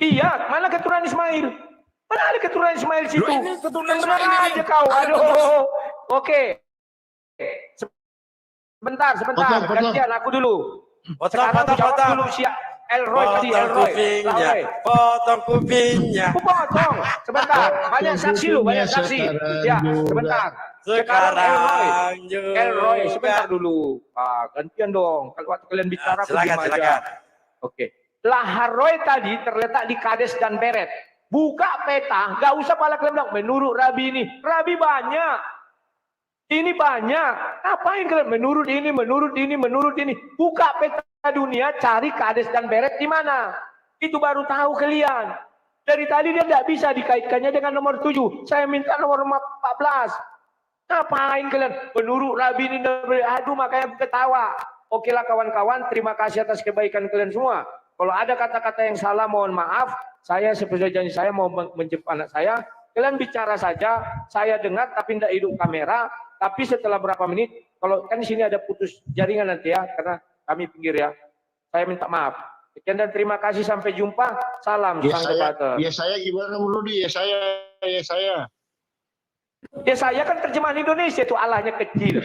Iya, mana keturunan Ismail? Mana ada keturunan Ismail situ? Loh, ini keturunan Benar Ismail ini. aja kau. Aduh. Oke. Sebentar. Gantian aku dulu. Sekarang jawab dulu si Elroy tadi. Potong kupingnya. Aku potong. Sebentar. Banyak saksi lu, banyak saksi. Ya, sebentar. Sekarang Elroy, sebentar dulu. Gantian dong. Kalau waktu kalian bicara, aku diam aja. Oke. Laharoy tadi terletak di Kades dan Beret. Buka peta, nggak usah pala kalian bilang menurut Rabi ini. Rabi banyak. Ini banyak. Apain kalian menurut ini? Buka peta dunia, cari Kades dan Beret di mana. Itu baru tahu kalian. Dari tadi dia tidak bisa dikaitkannya dengan nomor 7. Saya minta nomor 14. Ngapain kalian? Menurut Rabi ini, aduh makanya ketawa. Oke lah kawan-kawan, terima kasih atas kebaikan kalian semua. Kalau ada kata-kata yang salah, mohon maaf. Saya seperti janji saya mau menjemput anak saya. Kalian bicara saja, saya dengar tapi tidak hidup kamera. Tapi setelah berapa menit, kalau kan di sini ada putus jaringan nanti ya, karena kami pinggir ya. Saya minta maaf. Sekian dan terima kasih, sampai jumpa. Salam sang debater. Ya saya gimana Rudi? Ya saya. Ya saya kan terjemahan Indonesia, itu Allahnya kecil.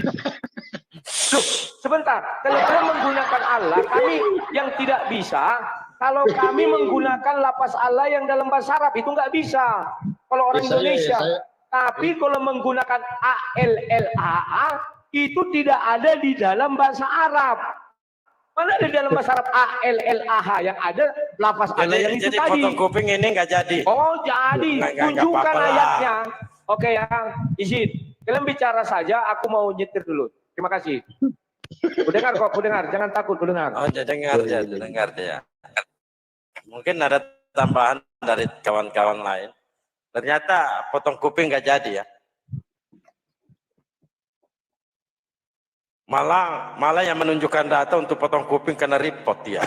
Loh, sebentar, kalau kalian menggunakan Allah, kami yang tidak bisa. Kalau kami menggunakan lapas Allah yang dalam bahasa Arab itu nggak bisa. Kalau orang Indonesia. Tapi kalau menggunakan ALLAA itu tidak ada di dalam bahasa Arab. Mana ada di dalam bahasa Arab ALLAH, yang ada lapas Allah yang itu jadi tadi. potong kuping ini nggak jadi. Oh jadi, tunjukkan ayatnya. Oke ya, izin. Kalian bicara saja, aku mau nyetir dulu. Terima kasih. Ku dengar kok, ku dengar. Jangan takut, ku dengar. Oh, dengar ya. Mungkin ada tambahan dari kawan-kawan lain. Ternyata potong kuping nggak jadi ya. Malah yang menunjukkan data untuk potong kuping kena report ya.